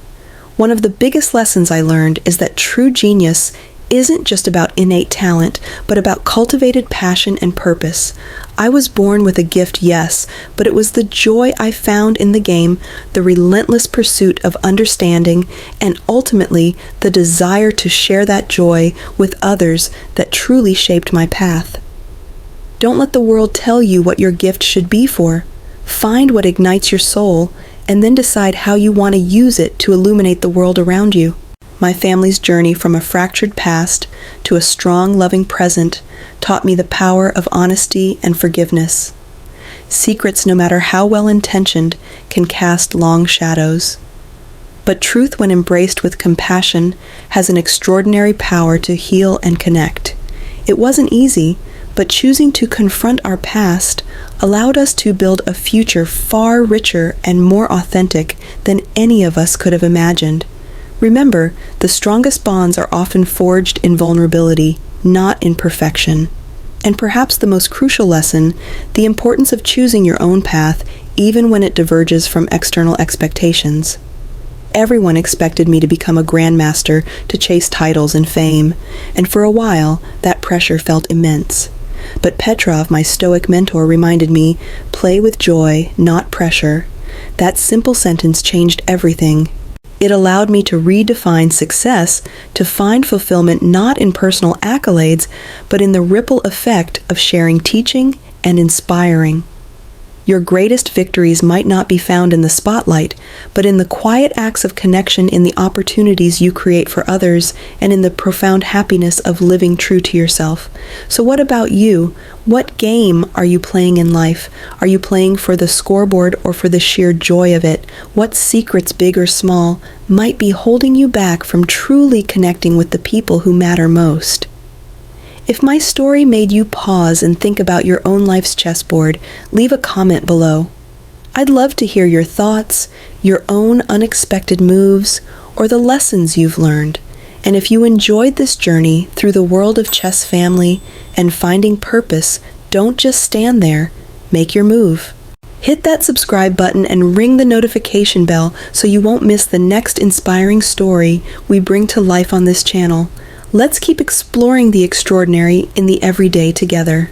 One of the biggest lessons I learned is that true genius isn't just about innate talent, but about cultivated passion and purpose. I was born with a gift, yes, but it was the joy I found in the game, the relentless pursuit of understanding, and ultimately the desire to share that joy with others that truly shaped my path. Don't let the world tell you what your gift should be for. Find what ignites your soul, and then decide how you want to use it to illuminate the world around you. My family's journey from a fractured past to a strong, loving present taught me the power of honesty and forgiveness. Secrets, no matter how well-intentioned, can cast long shadows. But truth, when embraced with compassion, has an extraordinary power to heal and connect. It wasn't easy, but choosing to confront our past allowed us to build a future far richer and more authentic than any of us could have imagined. Remember, the strongest bonds are often forged in vulnerability, not in perfection. And perhaps the most crucial lesson, the importance of choosing your own path, even when it diverges from external expectations. Everyone expected me to become a grandmaster, to chase titles and fame, and for a while, that pressure felt immense. But Petrov, my stoic mentor, reminded me, play with joy, not pressure. That simple sentence changed everything. It allowed me to redefine success, to find fulfillment not in personal accolades, but in the ripple effect of sharing, teaching, and inspiring. Your greatest victories might not be found in the spotlight, but in the quiet acts of connection, in the opportunities you create for others, and in the profound happiness of living true to yourself. So what about you? What game are you playing in life? Are you playing for the scoreboard or for the sheer joy of it? What secrets, big or small, might be holding you back from truly connecting with the people who matter most? If my story made you pause and think about your own life's chessboard, leave a comment below. I'd love to hear your thoughts, your own unexpected moves, or the lessons you've learned. And if you enjoyed this journey through the world of Chess Family and finding purpose, don't just stand there, make your move. Hit that subscribe button and ring the notification bell so you won't miss the next inspiring story we bring to life on this channel. Let's keep exploring the extraordinary in the everyday together.